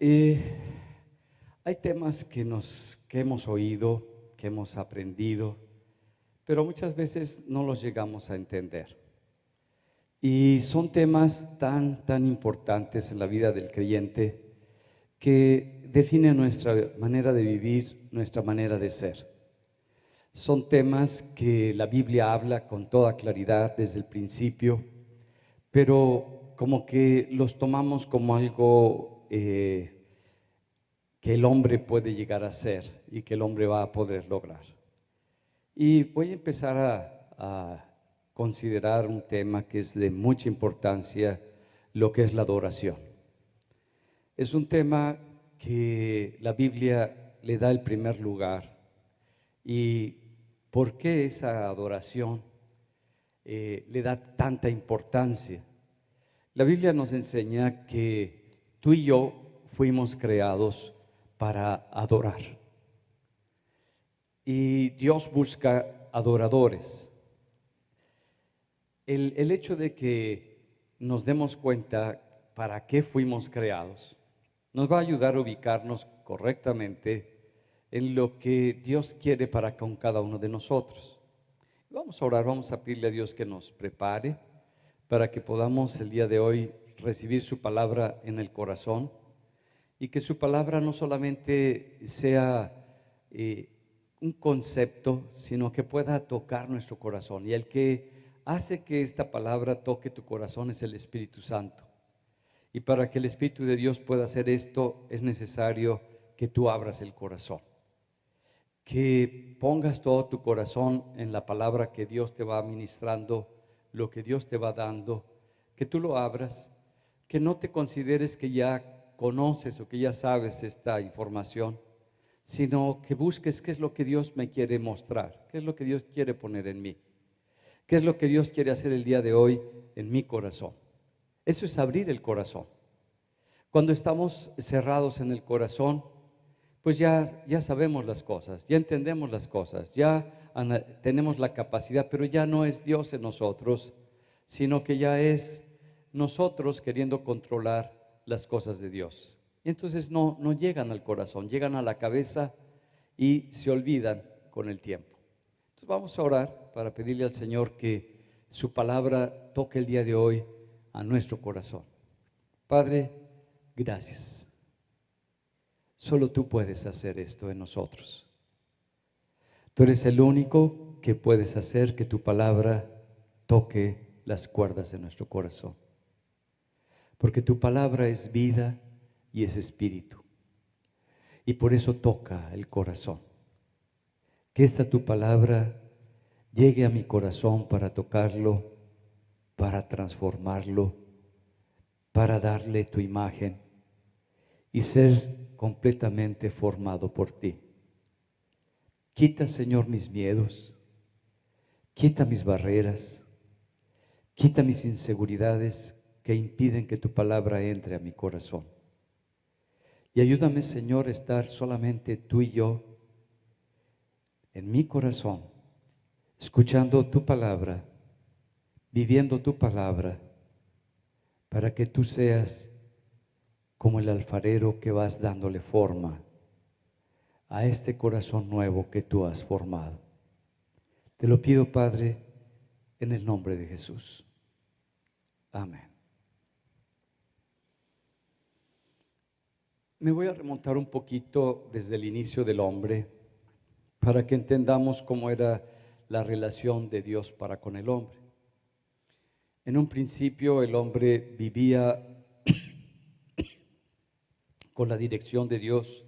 eh, hay temas que hemos oído, que hemos aprendido, pero muchas veces no los llegamos a entender. Y son temas tan importantes en la vida del creyente que definen nuestra manera de vivir, nuestra manera de ser. Son temas que la Biblia habla con toda claridad desde el principio, pero como que los tomamos como algo que el hombre puede llegar a ser y que el hombre va a poder lograr. Y voy a empezar a considerar un tema que es de mucha importancia, lo que es la adoración. Es un tema que la Biblia le da el primer lugar. ¿Y por qué esa adoración le da tanta importancia? La Biblia nos enseña que tú y yo fuimos creados para adorar. Y Dios busca adoradores. El hecho de que nos demos cuenta para qué fuimos creados nos va a ayudar a ubicarnos correctamente en lo que Dios quiere para con cada uno de nosotros. Vamos a orar, vamos a pedirle a Dios que nos prepare para que podamos el día de hoy recibir su palabra en el corazón y que su palabra no solamente sea un concepto, sino que pueda tocar nuestro corazón. Y el que hace que esta palabra toque tu corazón es el Espíritu Santo. Y para que el Espíritu de Dios pueda hacer esto, es necesario que tú abras el corazón, que pongas todo tu corazón en la palabra que Dios te va ministrando, lo que Dios te va dando, que tú lo abras, que no te consideres que ya conoces o que ya sabes esta información, sino que busques qué es lo que Dios me quiere mostrar, qué es lo que Dios quiere poner en mí, qué es lo que Dios quiere hacer el día de hoy en mi corazón. Eso es abrir el corazón. Cuando estamos cerrados en el corazón, pues ya sabemos las cosas, ya entendemos las cosas, ya tenemos la capacidad, pero ya no es Dios en nosotros, sino que ya es nosotros queriendo controlar las cosas de Dios. Y entonces no llegan al corazón, llegan a la cabeza y se olvidan con el tiempo. Entonces vamos a orar para pedirle al Señor que su palabra toque el día de hoy a nuestro corazón. Padre, gracias. Solo tú puedes hacer esto en nosotros. Tú eres el único que puedes hacer que tu palabra toque las cuerdas de nuestro corazón. Porque tu palabra es vida y es espíritu. Y por eso toca el corazón. Que esta tu palabra llegue a mi corazón para tocarlo, para transformarlo, para darle tu imagen y ser completamente formado por ti. Quita, Señor, mis miedos, quita mis barreras, quita mis inseguridades que impiden que tu palabra entre a mi corazón. Y ayúdame, Señor, a estar solamente tú y yo en mi corazón, escuchando tu palabra, viviendo tu palabra, para que tú seas como el alfarero que vas dándole forma a este corazón nuevo que tú has formado. Te lo pido, Padre, en el nombre de Jesús. Amén. Me voy a remontar un poquito desde el inicio del hombre para que entendamos cómo era la relación de Dios para con el hombre. En un principio el hombre vivía con la dirección de Dios,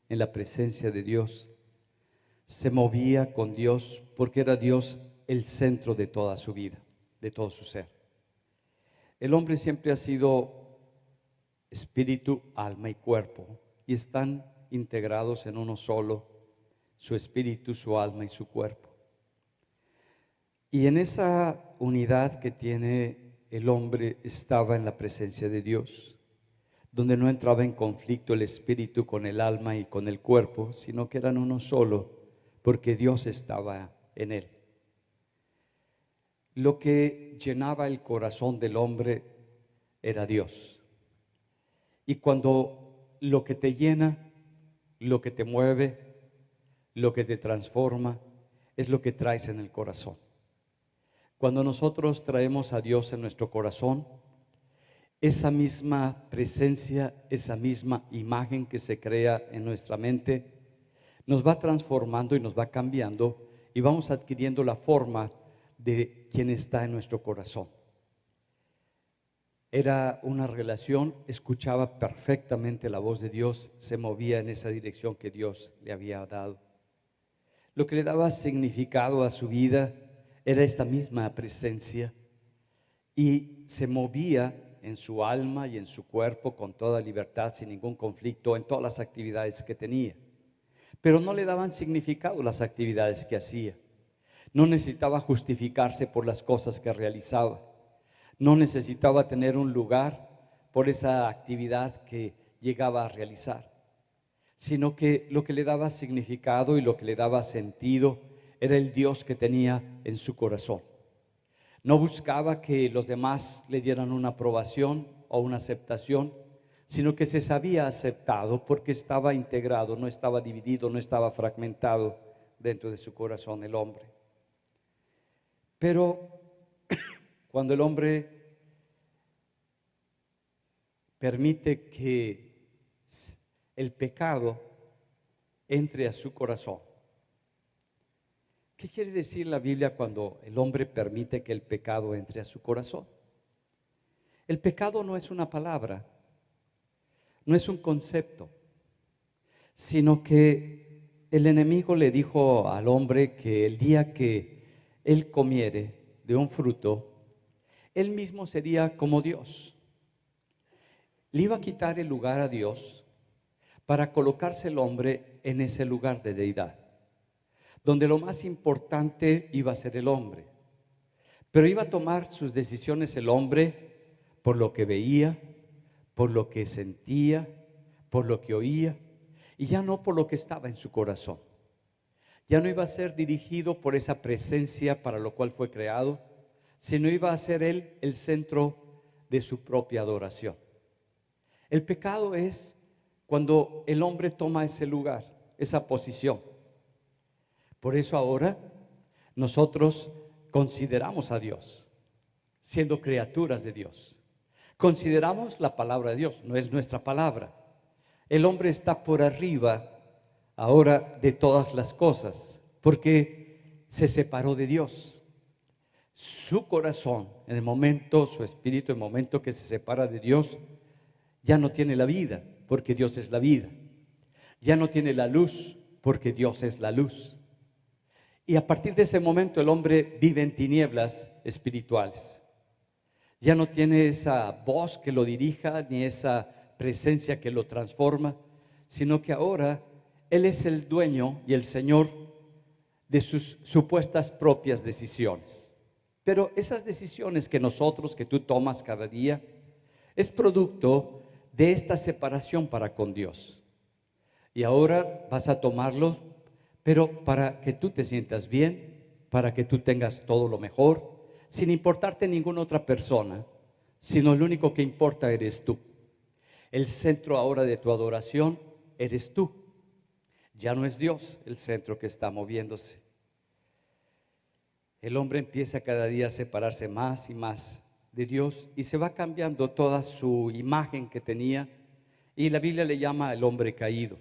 en la presencia de Dios. Se movía con Dios porque era Dios el centro de toda su vida, de todo su ser. El hombre siempre ha sido espíritu, alma y cuerpo, y están integrados en uno solo, su espíritu, su alma y su cuerpo. Y en esa unidad que tiene el hombre estaba en la presencia de Dios, donde no entraba en conflicto el espíritu con el alma y con el cuerpo, sino que eran uno solo, porque Dios estaba en él. Lo que llenaba el corazón del hombre era Dios. Y cuando lo que te llena, lo que te mueve, lo que te transforma, es lo que traes en el corazón. Cuando nosotros traemos a Dios en nuestro corazón, esa misma presencia, esa misma imagen que se crea en nuestra mente, nos va transformando y nos va cambiando y vamos adquiriendo la forma de quien está en nuestro corazón. Era una relación, escuchaba perfectamente la voz de Dios, se movía en esa dirección que Dios le había dado. Lo que le daba significado a su vida era esta misma presencia y se movía en su alma y en su cuerpo con toda libertad, sin ningún conflicto, en todas las actividades que tenía. Pero no le daban significado las actividades que hacía. No necesitaba justificarse por las cosas que realizaba. No necesitaba tener un lugar por esa actividad que llegaba a realizar, sino que lo que le daba significado y lo que le daba sentido era el Dios que tenía en su corazón. No buscaba que los demás le dieran una aprobación o una aceptación, sino que se sabía aceptado porque estaba integrado, no estaba dividido, no estaba fragmentado dentro de su corazón el hombre. Pero cuando el hombre permite que el pecado entre a su corazón. ¿Qué quiere decir la Biblia cuando el hombre permite que el pecado entre a su corazón? El pecado no es una palabra, no es un concepto, sino que el enemigo le dijo al hombre que el día que él comiere de un fruto, él mismo sería como Dios. Le iba a quitar el lugar a Dios para colocarse el hombre en ese lugar de deidad, donde lo más importante iba a ser el hombre. Pero iba a tomar sus decisiones el hombre por lo que veía, por lo que sentía, por lo que oía, y ya no por lo que estaba en su corazón. Ya no iba a ser dirigido por esa presencia para lo cual fue creado, sino iba a ser él el centro de su propia adoración. El pecado es cuando el hombre toma ese lugar, esa posición. Por eso ahora nosotros consideramos a Dios, siendo criaturas de Dios. Consideramos la palabra de Dios, no es nuestra palabra. El hombre está por arriba ahora de todas las cosas, porque se separó de Dios. Su corazón, en el momento, su espíritu, en el momento que se separa de Dios, ya no tiene la vida, porque Dios es la vida. Ya no tiene la luz, porque Dios es la luz. Y a partir de ese momento el hombre vive en tinieblas espirituales. Ya no tiene esa voz que lo dirija, ni esa presencia que lo transforma, sino que ahora él es el dueño y el señor de sus supuestas propias decisiones. Pero esas decisiones que tú tomas cada día, es producto de esta separación para con Dios. Y ahora vas a tomarlos, pero para que tú te sientas bien, para que tú tengas todo lo mejor, sin importarte ninguna otra persona, sino lo único que importa eres tú. El centro ahora de tu adoración eres tú. Ya no es Dios el centro que está moviéndose. El hombre empieza cada día a separarse más y más de Dios y se va cambiando toda su imagen que tenía, y la Biblia le llama el hombre caído.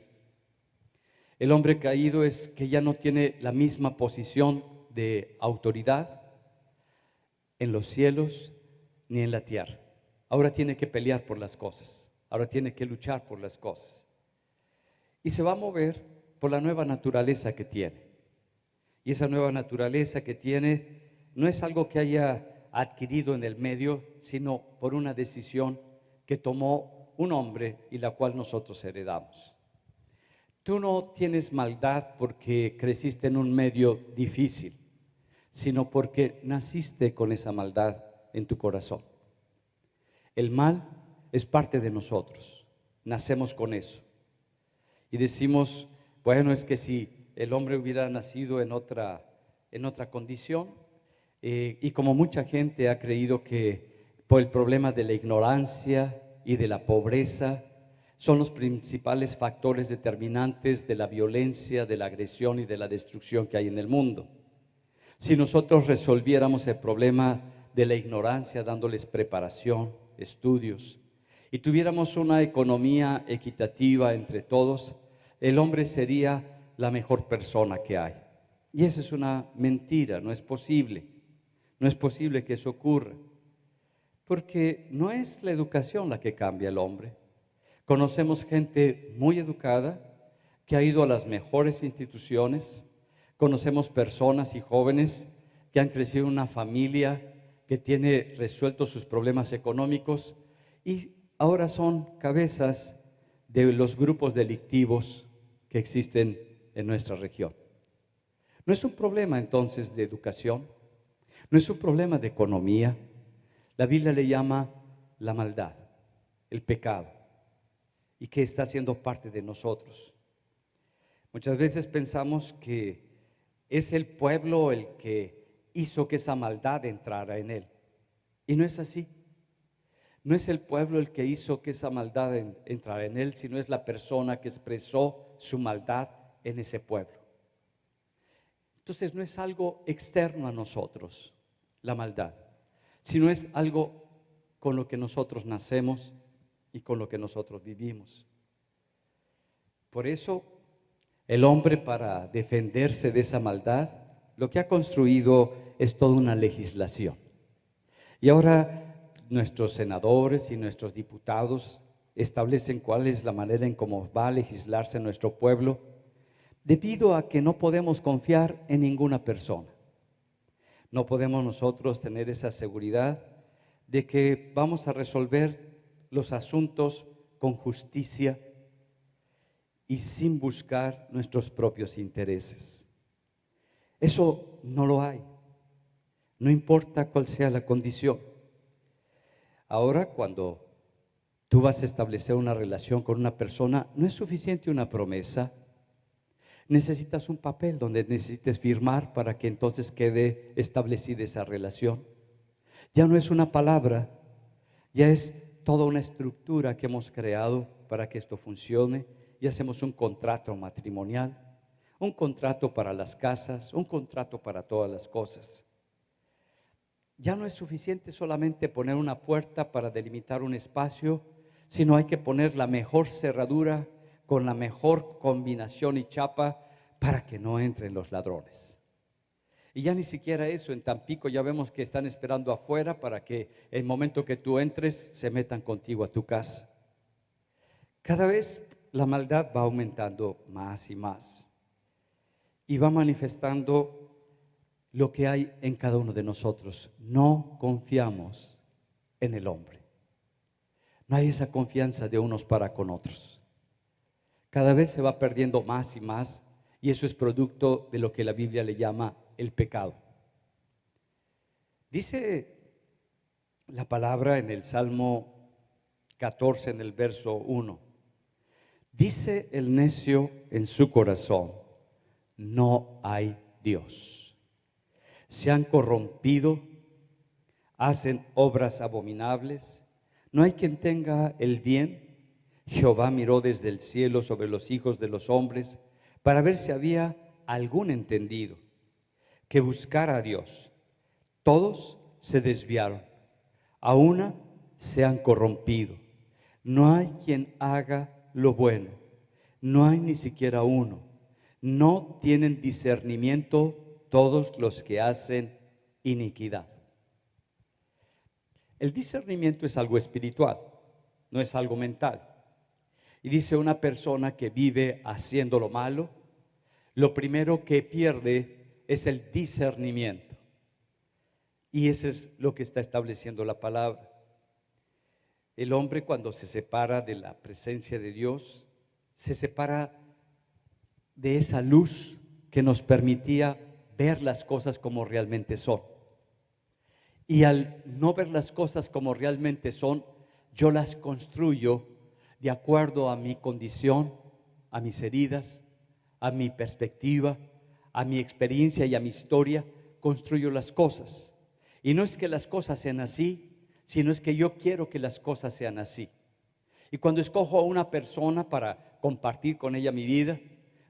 El hombre caído es que ya no tiene la misma posición de autoridad en los cielos ni en la tierra. Ahora tiene que pelear por las cosas, ahora tiene que luchar por las cosas, y se va a mover por la nueva naturaleza que tiene. Y esa nueva naturaleza que tiene no es algo que haya adquirido en el medio, sino por una decisión que tomó un hombre y la cual nosotros heredamos. Tú no tienes maldad porque creciste en un medio difícil, sino porque naciste con esa maldad en tu corazón. El mal es parte de nosotros, nacemos con eso. Y decimos, bueno, es que si el hombre hubiera nacido en otra condición, y como mucha gente ha creído que por el problema de la ignorancia y de la pobreza, son los principales factores determinantes de la violencia, de la agresión y de la destrucción que hay en el mundo. Si nosotros resolviéramos el problema de la ignorancia dándoles preparación, estudios, y tuviéramos una economía equitativa entre todos, el hombre sería la mejor persona que hay. Y eso es una mentira, no es posible. No es posible que eso ocurra. Porque no es la educación la que cambia al hombre. Conocemos gente muy educada que ha ido a las mejores instituciones. Conocemos personas y jóvenes que han crecido en una familia que tiene resueltos sus problemas económicos y ahora son cabezas de los grupos delictivos que existen en nuestra región. No es un problema entonces de educación, no es un problema de economía. La Biblia le llama la maldad, el pecado, y que está siendo parte de nosotros. Muchas veces pensamos que es el pueblo el que hizo que esa maldad entrara en él, y no es así. No es el pueblo el que hizo que esa maldad entrara en él, sino es la persona que expresó su maldad en ese pueblo. Entonces no es algo externo a nosotros, la maldad, sino es algo con lo que nosotros nacemos y con lo que nosotros vivimos. Por eso el hombre, para defenderse de esa maldad, lo que ha construido es toda una legislación. Y ahora nuestros senadores y nuestros diputados establecen cuál es la manera en cómo va a legislarse en nuestro pueblo, debido a que no podemos confiar en ninguna persona. No podemos nosotros tener esa seguridad de que vamos a resolver los asuntos con justicia y sin buscar nuestros propios intereses. Eso no lo hay, no importa cuál sea la condición. Ahora, cuando tú vas a establecer una relación con una persona, no es suficiente una promesa. Necesitas un papel donde necesites firmar para que entonces quede establecida esa relación. Ya no es una palabra, ya es toda una estructura que hemos creado para que esto funcione, y hacemos un contrato matrimonial, un contrato para las casas, un contrato para todas las cosas. Ya no es suficiente solamente poner una puerta para delimitar un espacio, sino hay que poner la mejor cerradura con la mejor combinación y chapa para que no entren los ladrones. Y ya ni siquiera eso, en Tampico ya vemos que están esperando afuera para que el momento que tú entres se metan contigo a tu casa. Cada vez la maldad va aumentando más y más y va manifestando lo que hay en cada uno de nosotros. No confiamos en el hombre. No hay esa confianza de unos para con otros. Cada vez se va perdiendo más y más, y eso es producto de lo que la Biblia le llama el pecado. Dice la palabra en el Salmo 14, en el verso 1. Dice el necio en su corazón: no hay Dios. Se han corrompido, hacen obras abominables. No hay quien tenga el bien. Jehová miró desde el cielo sobre los hijos de los hombres para ver si había algún entendido que buscara a Dios. Todos se desviaron, a una se han corrompido. No hay quien haga lo bueno, no hay ni siquiera uno. No tienen discernimiento todos los que hacen iniquidad. El discernimiento es algo espiritual, no es algo mental. Y dice, una persona que vive haciendo lo malo, lo primero que pierde es el discernimiento. Y eso es lo que está estableciendo la palabra. El hombre, cuando se separa de la presencia de Dios, se separa de esa luz que nos permitía ver las cosas como realmente son. Y al no ver las cosas como realmente son, yo las construyo de acuerdo a mi condición, a mis heridas, a mi perspectiva, a mi experiencia y a mi historia. Construyo las cosas. Y no es que las cosas sean así, sino es que yo quiero que las cosas sean así. Y cuando escojo a una persona para compartir con ella mi vida,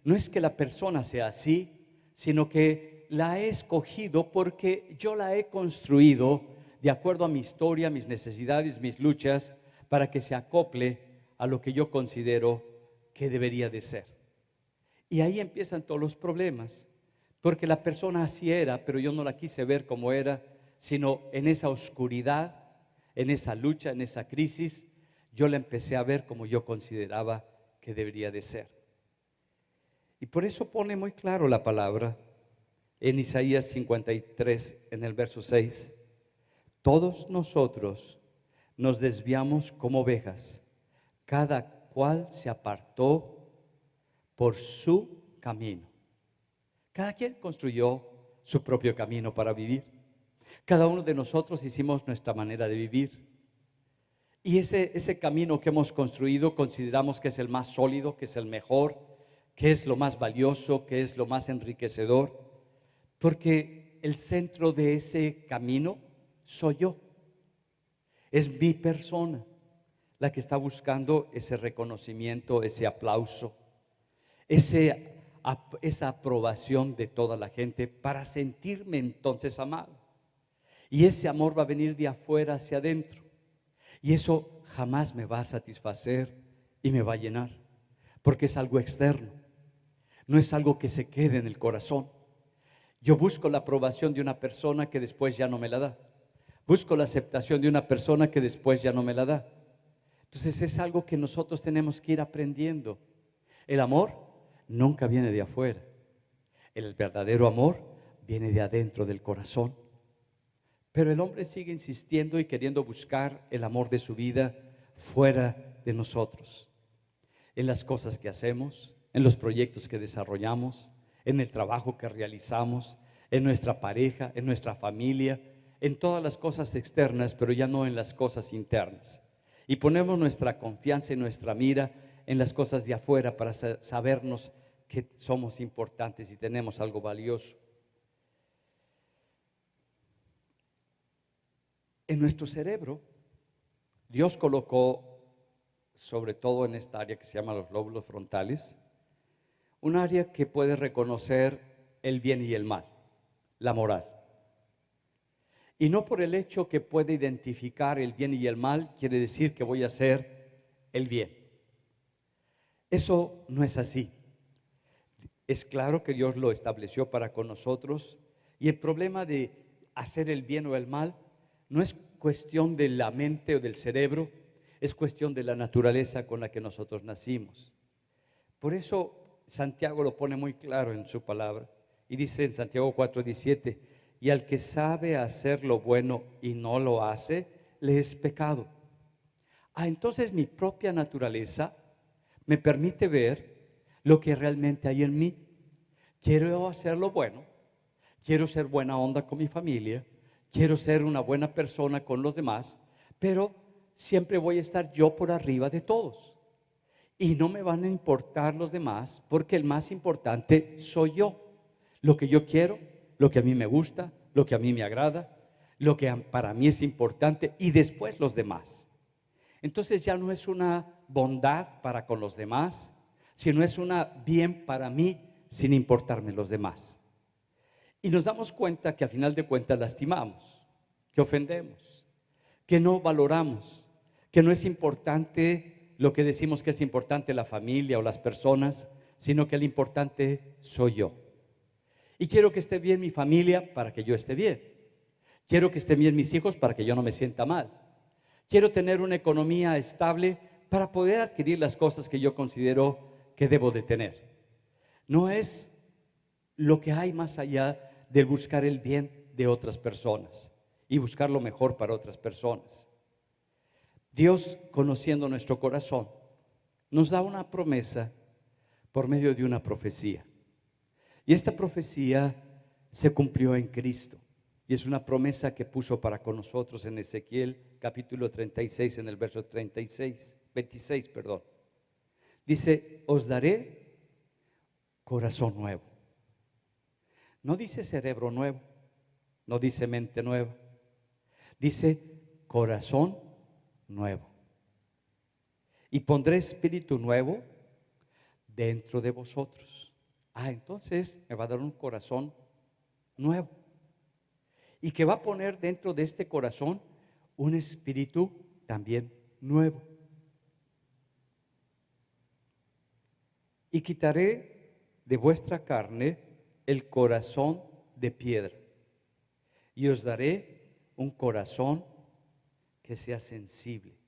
no es que la persona sea así, sino que la he escogido porque yo la he construido de acuerdo a mi historia, mis necesidades, mis luchas, para que se acople a lo que yo considero que debería de ser. Y ahí empiezan todos los problemas, porque la persona así era, pero yo no la quise ver como era, sino en esa oscuridad, en esa lucha, en esa crisis, yo la empecé a ver como yo consideraba que debería de ser. Y por eso pone muy claro la palabra en Isaías 53, en el verso 6. Todos nosotros nos desviamos como ovejas, cada cual se apartó por su camino. Cada quien construyó su propio camino para vivir. Cada uno de nosotros hicimos nuestra manera de vivir. Y ese camino que hemos construido consideramos que es el más sólido, que es el mejor, que es lo más valioso, que es lo más enriquecedor, porque el centro de ese camino soy yo. Es mi persona la que está buscando ese reconocimiento, ese aplauso, esa aprobación de toda la gente para sentirme entonces amado. Y ese amor va a venir de afuera hacia adentro. Y eso jamás me va a satisfacer y me va a llenar, porque es algo externo, no es algo que se quede en el corazón. Yo busco la aprobación de una persona que después ya no me la da. Busco la aceptación de una persona que después ya no me la da. Entonces es algo que nosotros tenemos que ir aprendiendo. El amor nunca viene de afuera. El verdadero amor viene de adentro del corazón. Pero el hombre sigue insistiendo y queriendo buscar el amor de su vida fuera de nosotros. En las cosas que hacemos, en los proyectos que desarrollamos, en el trabajo que realizamos, en nuestra pareja, en nuestra familia, en todas las cosas externas, pero ya no en las cosas internas. Y ponemos nuestra confianza y nuestra mira en las cosas de afuera para sabernos que somos importantes y tenemos algo valioso. En nuestro cerebro, Dios colocó, sobre todo en esta área que se llama los lóbulos frontales, un área que puede reconocer el bien y el mal, la moral. Y no por el hecho que puede identificar el bien y el mal, quiere decir que voy a hacer el bien. Eso no es así. Es claro que Dios lo estableció para con nosotros, y el problema de hacer el bien o el mal no es cuestión de la mente o del cerebro, es cuestión de la naturaleza con la que nosotros nacimos. Por eso Santiago lo pone muy claro en su palabra y dice en Santiago 4:17: y al que sabe hacer lo bueno y no lo hace, le es pecado. Entonces mi propia naturaleza me permite ver lo que realmente hay en mí. Quiero hacer lo bueno, quiero ser buena onda con mi familia, quiero ser una buena persona con los demás, pero siempre voy a estar yo por arriba de todos. Y no me van a importar los demás, porque el más importante soy yo. Lo que yo quiero, lo que a mí me gusta, lo que a mí me agrada, lo que para mí es importante, y después los demás. Entonces ya no es una bondad para con los demás, sino es una bien para mí sin importarme los demás. Y nos damos cuenta que a final de cuentas lastimamos, que ofendemos, que no valoramos, que no es importante lo que decimos que es importante, la familia o las personas, sino que el importante soy yo. Y quiero que esté bien mi familia para que yo esté bien. Quiero que estén bien mis hijos para que yo no me sienta mal. Quiero tener una economía estable para poder adquirir las cosas que yo considero que debo de tener. No es lo que hay más allá del buscar el bien de otras personas y buscar lo mejor para otras personas. Dios, conociendo nuestro corazón, nos da una promesa por medio de una profecía. Y esta profecía se cumplió en Cristo. Y es una promesa que puso para con nosotros en Ezequiel capítulo 36, en el verso 26. Dice: os daré corazón nuevo. No dice cerebro nuevo, no dice mente nueva, dice corazón nuevo. y pondré espíritu nuevo dentro de vosotros. Entonces me va a dar un corazón nuevo. Y que va a poner dentro de este corazón un espíritu también nuevo. Y quitaré de vuestra carne el corazón de piedra, y os daré un corazón que sea sensible,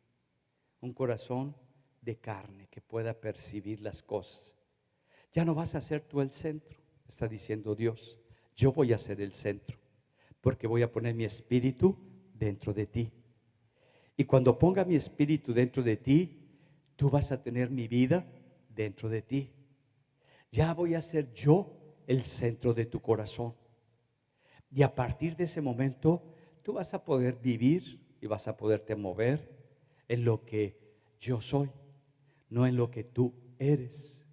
un corazón de carne que pueda percibir las cosas. Ya no vas a ser tú el centro, está diciendo Dios. Yo voy a ser el centro, porque voy a poner mi espíritu dentro de ti. Y cuando ponga mi espíritu dentro de ti, tú vas a tener mi vida dentro de ti. Ya voy a ser yo el centro de tu corazón. Y a partir de ese momento, tú vas a poder vivir y vas a poderte mover en lo que yo soy, no en lo que tú eres.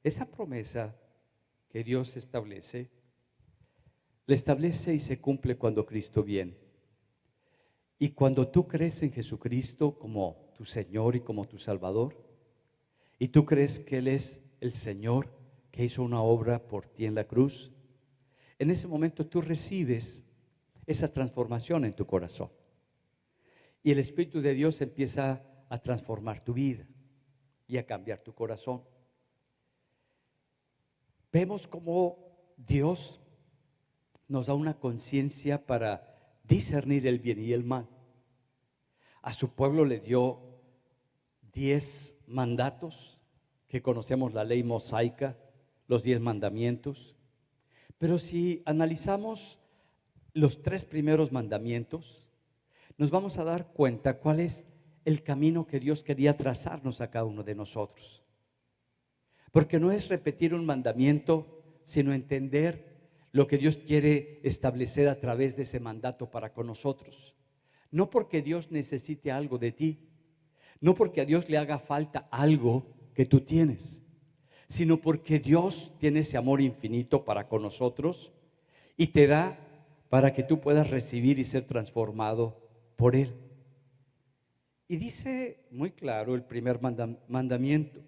Esa promesa que Dios establece, la establece y se cumple cuando Cristo viene. Y cuando tú crees en Jesucristo como tu Señor y como tu Salvador, y tú crees que Él es el Señor que hizo una obra por ti en la cruz, en ese momento tú recibes esa transformación en tu corazón. Y el Espíritu de Dios empieza a transformar tu vida y a cambiar tu corazón. Vemos cómo Dios nos da una conciencia para discernir el bien y el mal. A su pueblo le dio 10 mandatos, que conocemos la ley mosaica, los 10 mandamientos. Pero si analizamos los 3 primeros mandamientos, nos vamos a dar cuenta cuál es el camino que Dios quería trazarnos a cada uno de nosotros. Porque no es repetir un mandamiento, sino entender lo que Dios quiere establecer a través de ese mandato para con nosotros. No porque Dios necesite algo de ti, no porque a Dios le haga falta algo que tú tienes, sino porque Dios tiene ese amor infinito para con nosotros y te da para que tú puedas recibir y ser transformado por Él. Y dice muy claro el primer mandamiento: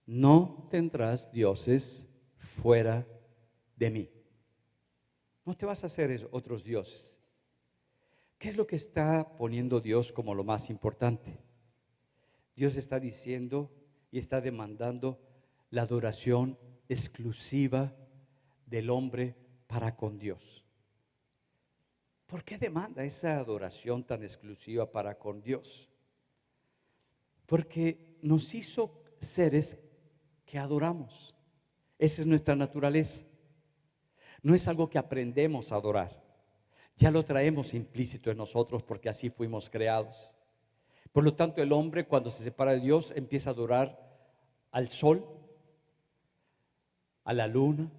no tendrás dioses fuera de mí. No te vas a hacer otros dioses. ¿Qué es lo que está poniendo Dios como lo más importante? Dios está diciendo y está demandando la adoración exclusiva del hombre para con Dios. ¿Por qué demanda esa adoración tan exclusiva para con Dios? Porque nos hizo seres que adoramos. Esa es nuestra naturaleza. No es algo que aprendemos a adorar. Ya lo traemos implícito en nosotros porque así fuimos creados. Por lo tanto, el hombre, cuando se separa de Dios, empieza a adorar al sol, a la luna.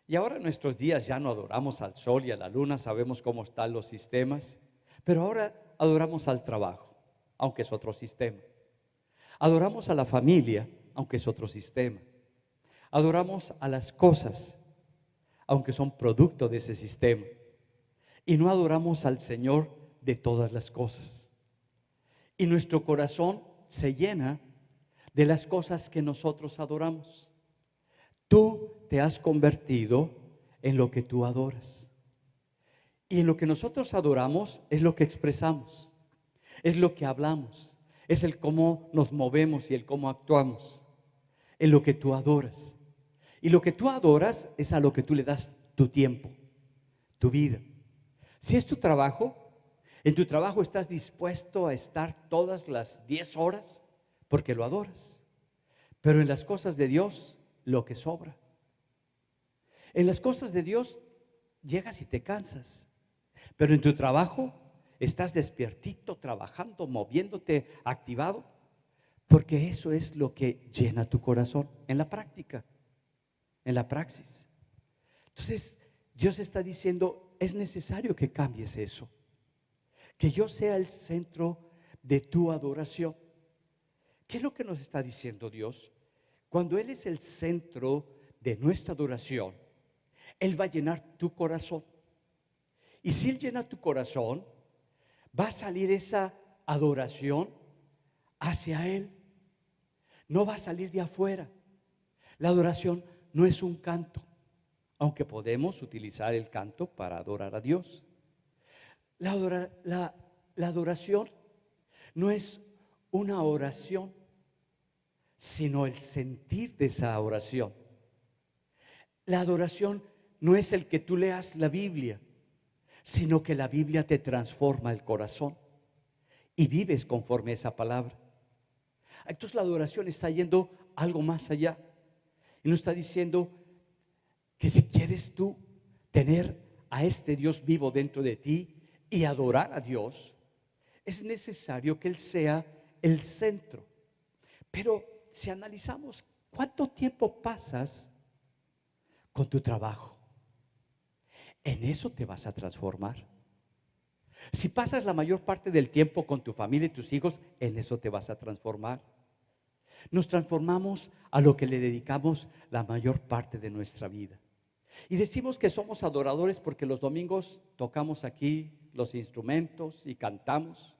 Y ahora en nuestros días ya no adoramos al sol y a la luna, sabemos cómo están los sistemas, pero ahora adoramos al trabajo, aunque es otro sistema. Adoramos a la familia, aunque es otro sistema. Adoramos a las cosas, aunque son producto de ese sistema. Y no adoramos al Señor de todas las cosas. Y nuestro corazón se llena de las cosas que nosotros adoramos. Tú te has convertido en lo que tú adoras. Y en lo que nosotros adoramos es lo que expresamos, es lo que hablamos, es el cómo nos movemos y el cómo actuamos, en lo que tú adoras. Y lo que tú adoras es a lo que tú le das tu tiempo, tu vida. Si es tu trabajo, en tu trabajo estás dispuesto a estar todas las 10 horas porque lo adoras. Pero en las cosas de Dios, lo que sobra. En las cosas de Dios llegas y te cansas. Pero en tu trabajo estás despiertito, trabajando, moviéndote, activado, porque eso es lo que llena tu corazón en la práctica, en la praxis. Entonces, Dios está diciendo, es necesario que cambies eso, que yo sea el centro de tu adoración. ¿Qué es lo que nos está diciendo Dios? Cuando Él es el centro de nuestra adoración, Él va a llenar tu corazón. Y si Él llena tu corazón, va a salir esa adoración hacia Él. No va a salir de afuera. La adoración no es un canto, aunque podemos utilizar el canto para adorar a Dios. La adoración no es una oración, sino el sentir de esa oración. La adoración no es el que tú leas la Biblia, sino que la Biblia te transforma el corazón y vives conforme a esa palabra. Entonces la adoración está yendo algo más allá y nos está diciendo que si quieres tú tener a este Dios vivo dentro de ti y adorar a Dios, es necesario que Él sea el centro. Pero si analizamos cuánto tiempo pasas con tu trabajo, en eso te vas a transformar. Si pasas la mayor parte del tiempo con tu familia y tus hijos, en eso te vas a transformar. Nos transformamos a lo que le dedicamos la mayor parte de nuestra vida. Y decimos que somos adoradores porque los domingos tocamos aquí los instrumentos y cantamos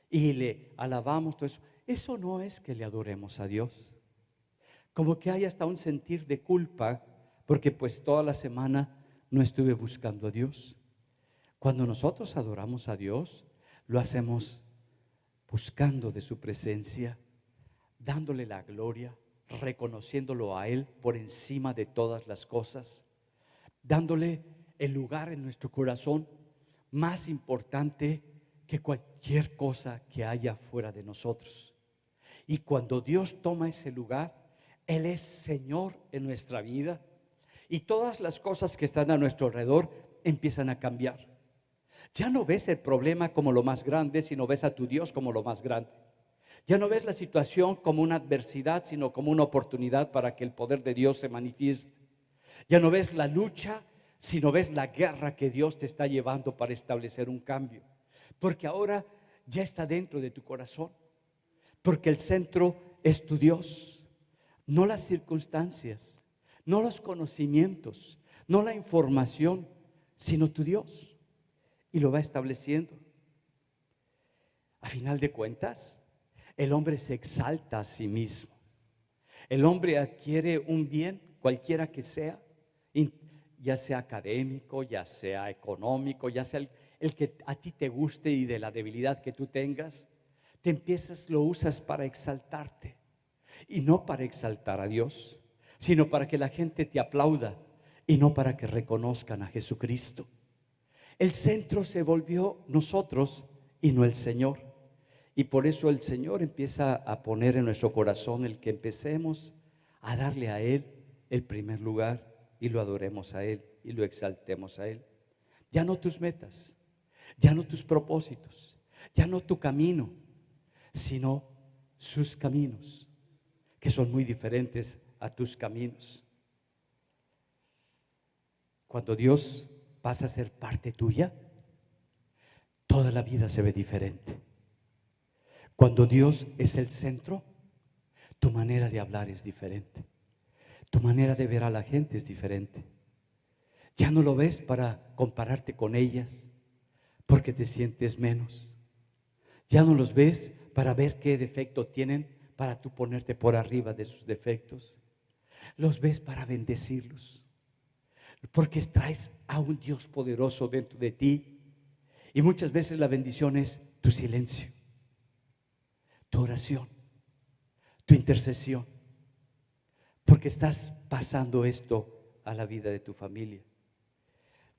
y le alabamos, todo eso. Eso no es que le adoremos a Dios. Como que hay hasta un sentir de culpa porque pues toda la semana no estuve buscando a Dios. Cuando nosotros adoramos a Dios, lo hacemos buscando de su presencia, dándole la gloria, reconociéndolo a Él por encima de todas las cosas, dándole el lugar en nuestro corazón más importante que cualquier cosa que haya fuera de nosotros. Y cuando Dios toma ese lugar, Él es Señor en nuestra vida y todas las cosas que están a nuestro alrededor empiezan a cambiar. Ya no ves el problema como lo más grande, sino ves a tu Dios como lo más grande. Ya no ves la situación como una adversidad, sino como una oportunidad para que el poder de Dios se manifieste. Ya no ves la lucha, sino ves la guerra que Dios te está llevando para establecer un cambio. Porque ahora ya está dentro de tu corazón. Porque el centro es tu Dios, no las circunstancias, no los conocimientos, no la información, sino tu Dios. Y lo va estableciendo. A final de cuentas, el hombre se exalta a sí mismo. El hombre adquiere un bien, cualquiera que sea, ya sea académico, ya sea económico, ya sea el que a ti te guste y de la debilidad que tú tengas, lo usas para exaltarte. Y no para exaltar a Dios, sino para que la gente te aplauda y no para que reconozcan a Jesucristo. El centro se volvió nosotros y no el Señor. Y por eso el Señor empieza a poner en nuestro corazón el que empecemos a darle a Él el primer lugar y lo adoremos a Él y lo exaltemos a Él. Ya no tus metas, ya no tus propósitos, ya no tu camino, sino sus caminos, que son muy diferentes a tus caminos. Cuando Dios pasa a ser parte tuya, toda la vida se ve diferente. Cuando Dios es el centro, tu manera de hablar es diferente. Tu manera de ver a la gente es diferente. Ya no lo ves para compararte con ellas porque te sientes menos. Ya no los ves para ver qué defecto tienen para tú ponerte por arriba de sus defectos. Los ves para bendecirlos porque traes a un Dios poderoso dentro de ti. Y muchas veces la bendición es tu silencio, tu oración, tu intercesión, porque estás pasando esto a la vida de tu familia.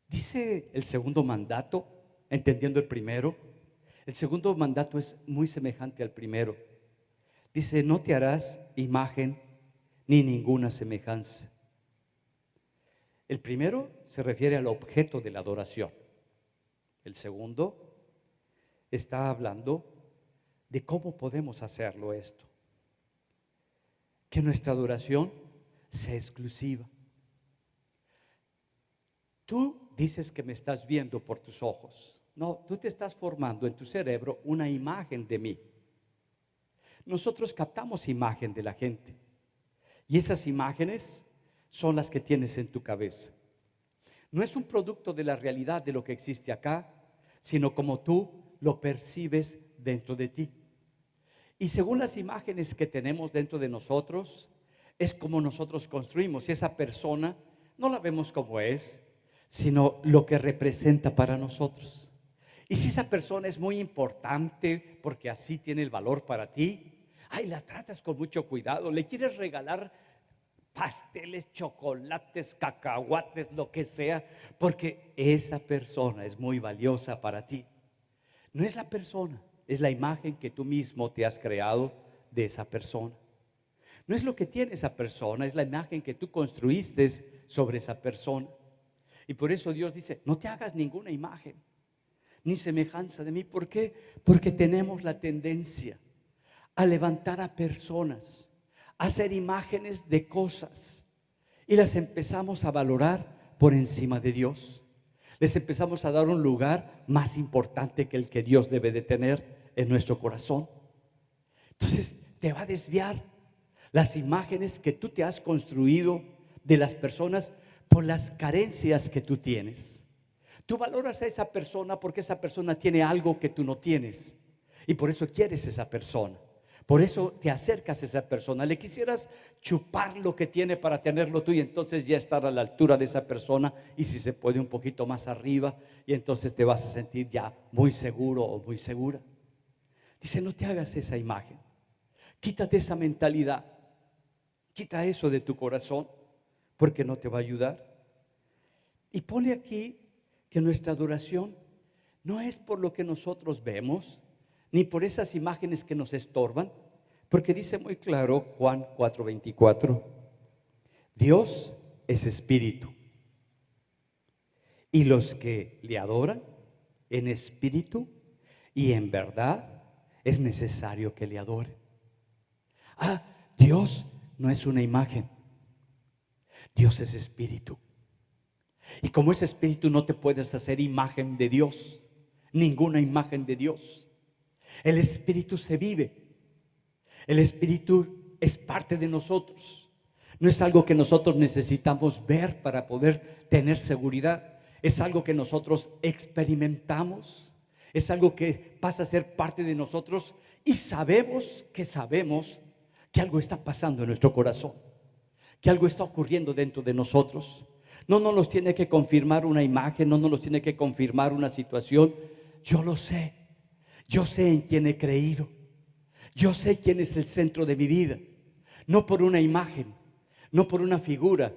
Dice el segundo mandato, entendiendo el primero, el segundo mandato es muy semejante al primero. Dice: no te harás imagen ni ninguna semejanza. El primero se refiere al objeto de la adoración. El segundo está hablando de cómo podemos hacerlo esto. Que nuestra adoración sea exclusiva. Tú dices que me estás viendo por tus ojos. No, tú te estás formando en tu cerebro una imagen de mí. Nosotros captamos imagen de la gente y esas imágenes son las que tienes en tu cabeza. No es un producto de la realidad de lo que existe acá, sino como tú lo percibes dentro de ti. Y según las imágenes que tenemos dentro de nosotros, es como nosotros construimos. Y esa persona no la vemos como es, sino lo que representa para nosotros. Y si esa persona es muy importante porque así tiene el valor para ti, ay, la tratas con mucho cuidado, le quieres regalar pasteles, chocolates, cacahuates, lo que sea, porque esa persona es muy valiosa para ti. No es la persona, es la imagen que tú mismo te has creado de esa persona. No es lo que tiene esa persona, es la imagen que tú construiste sobre esa persona. Y por eso Dios dice, no te hagas ninguna imagen, ni semejanza de mí. ¿Por qué? Porque tenemos la tendencia a levantar a personas, a hacer imágenes de cosas y las empezamos a valorar por encima de Dios. Les empezamos a dar un lugar más importante que el que Dios debe de tener en nuestro corazón. Entonces te va a desviar las imágenes que tú te has construido de las personas por las carencias que tú tienes. Tú valoras a esa persona porque esa persona tiene algo que tú no tienes y por eso quieres esa persona. Por eso te acercas a esa persona. Le quisieras chupar lo que tiene para tenerlo tú y entonces ya estar a la altura de esa persona y si se puede un poquito más arriba y entonces te vas a sentir ya muy seguro o muy segura. Dice, no te hagas esa imagen. Quítate esa mentalidad. Quita eso de tu corazón porque no te va a ayudar. Y pone aquí que nuestra adoración no es por lo que nosotros vemos, ni por esas imágenes que nos estorban, porque dice muy claro Juan 4:24, Dios es espíritu, y los que le adoran en espíritu y en verdad es necesario que le adoren. Dios no es una imagen, Dios es espíritu. Y como es espíritu no te puedes hacer imagen de Dios, ninguna imagen de Dios. El espíritu se vive, el espíritu es parte de nosotros. No es algo que nosotros necesitamos ver para poder tener seguridad. Es algo que nosotros experimentamos, es algo que pasa a ser parte de nosotros y sabemos que algo está pasando en nuestro corazón, que algo está ocurriendo dentro de nosotros. No nos los tiene que confirmar una imagen, no nos los tiene que confirmar una situación. Yo lo sé, yo sé en quién he creído, yo sé quién es el centro de mi vida, no por una imagen, no por una figura,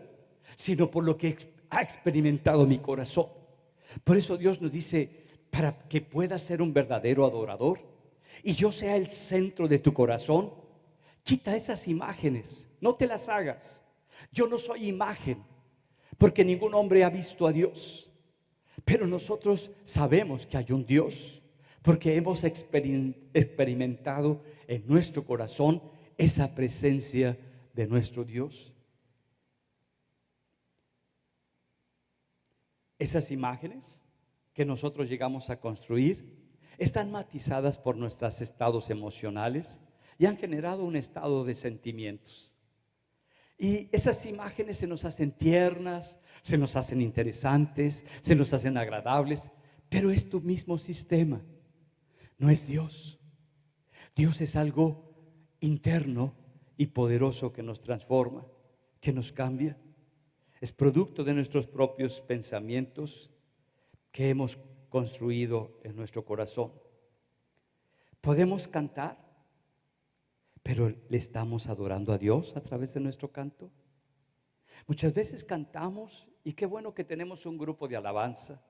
sino por lo que ha experimentado mi corazón. Por eso Dios nos dice, para que puedas ser un verdadero adorador y yo sea el centro de tu corazón, quita esas imágenes, no te las hagas. Yo no soy imagen, porque ningún hombre ha visto a Dios, pero nosotros sabemos que hay un Dios, porque hemos experimentado en nuestro corazón esa presencia de nuestro Dios. Esas imágenes que nosotros llegamos a construir están matizadas por nuestros estados emocionales y han generado un estado de sentimientos. Y esas imágenes se nos hacen tiernas, se nos hacen interesantes, se nos hacen agradables, pero es tu mismo sistema, no es Dios. Dios es algo interno y poderoso que nos transforma, que nos cambia. Es producto de nuestros propios pensamientos que hemos construido en nuestro corazón. Podemos cantar, pero ¿le estamos adorando a Dios a través de nuestro canto? Muchas veces cantamos y qué bueno que tenemos un grupo de alabanza,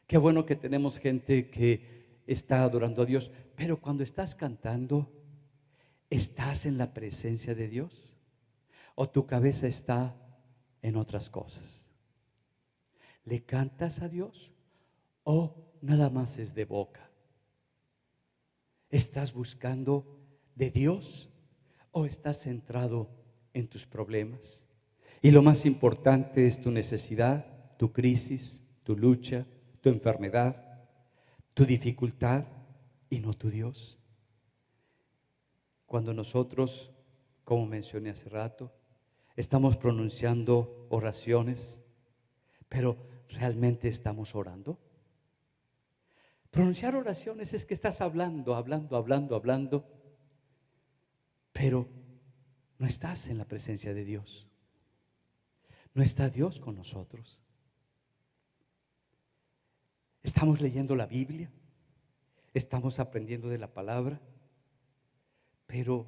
qué bueno que tenemos gente que está adorando a Dios, pero cuando estás cantando, ¿estás en la presencia de Dios? ¿O tu cabeza está en otras cosas? ¿Le cantas a Dios o nada más es de boca? ¿Estás buscando de Dios o estás centrado en tus problemas? Y lo más importante es tu necesidad, tu crisis, tu lucha, tu enfermedad, tu dificultad y no tu Dios. Cuando nosotros, como mencioné hace rato, estamos pronunciando oraciones, pero ¿realmente estamos orando? Pronunciar oraciones es que estás hablando, pero no estás en la presencia de Dios. No está Dios con nosotros. Estamos leyendo la Biblia, estamos aprendiendo de la palabra, pero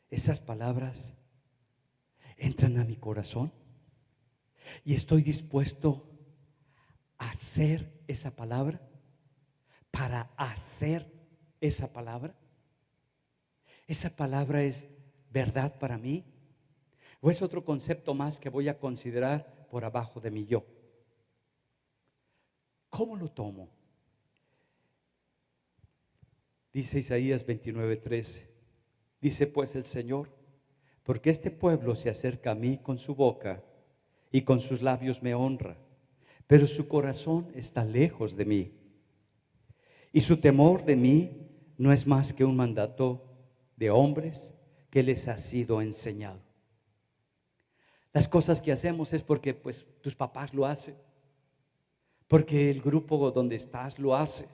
esas palabras entran a mi corazón y estoy dispuesto a hacer esa palabra, para hacer esa palabra. Esa palabra es verdad para mí, o es otro concepto más que voy a considerar por abajo de mi yo. ¿Cómo lo tomo? Dice Isaías 29:13. Dice pues el Señor: porque este pueblo se acerca a mí con su boca y con sus labios me honra, pero su corazón está lejos de mí, y su temor de mí no es más que un mandato de hombres que les ha sido enseñado. Las cosas que hacemos es porque pues tus papás lo hacen, porque el grupo donde estás lo hace,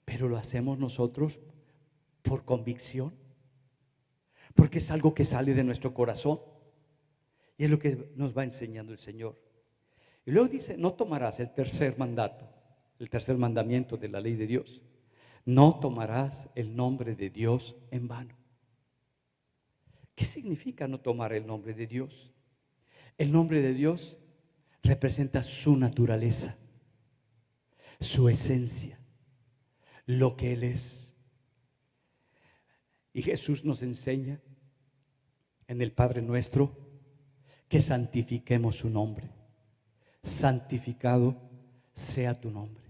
pero lo hacemos nosotros por convicción, porque es algo que sale de nuestro corazón y es lo que nos va enseñando el Señor. Y luego dice: no tomarás, el tercer mandato, el tercer mandamiento de la ley de Dios: no tomarás el nombre de Dios en vano. ¿Qué significa no tomar el nombre de Dios? El nombre de Dios representa su naturaleza, su esencia, lo que Él es. Y Jesús nos enseña en el Padre Nuestro que santifiquemos su nombre. Santificado sea tu nombre.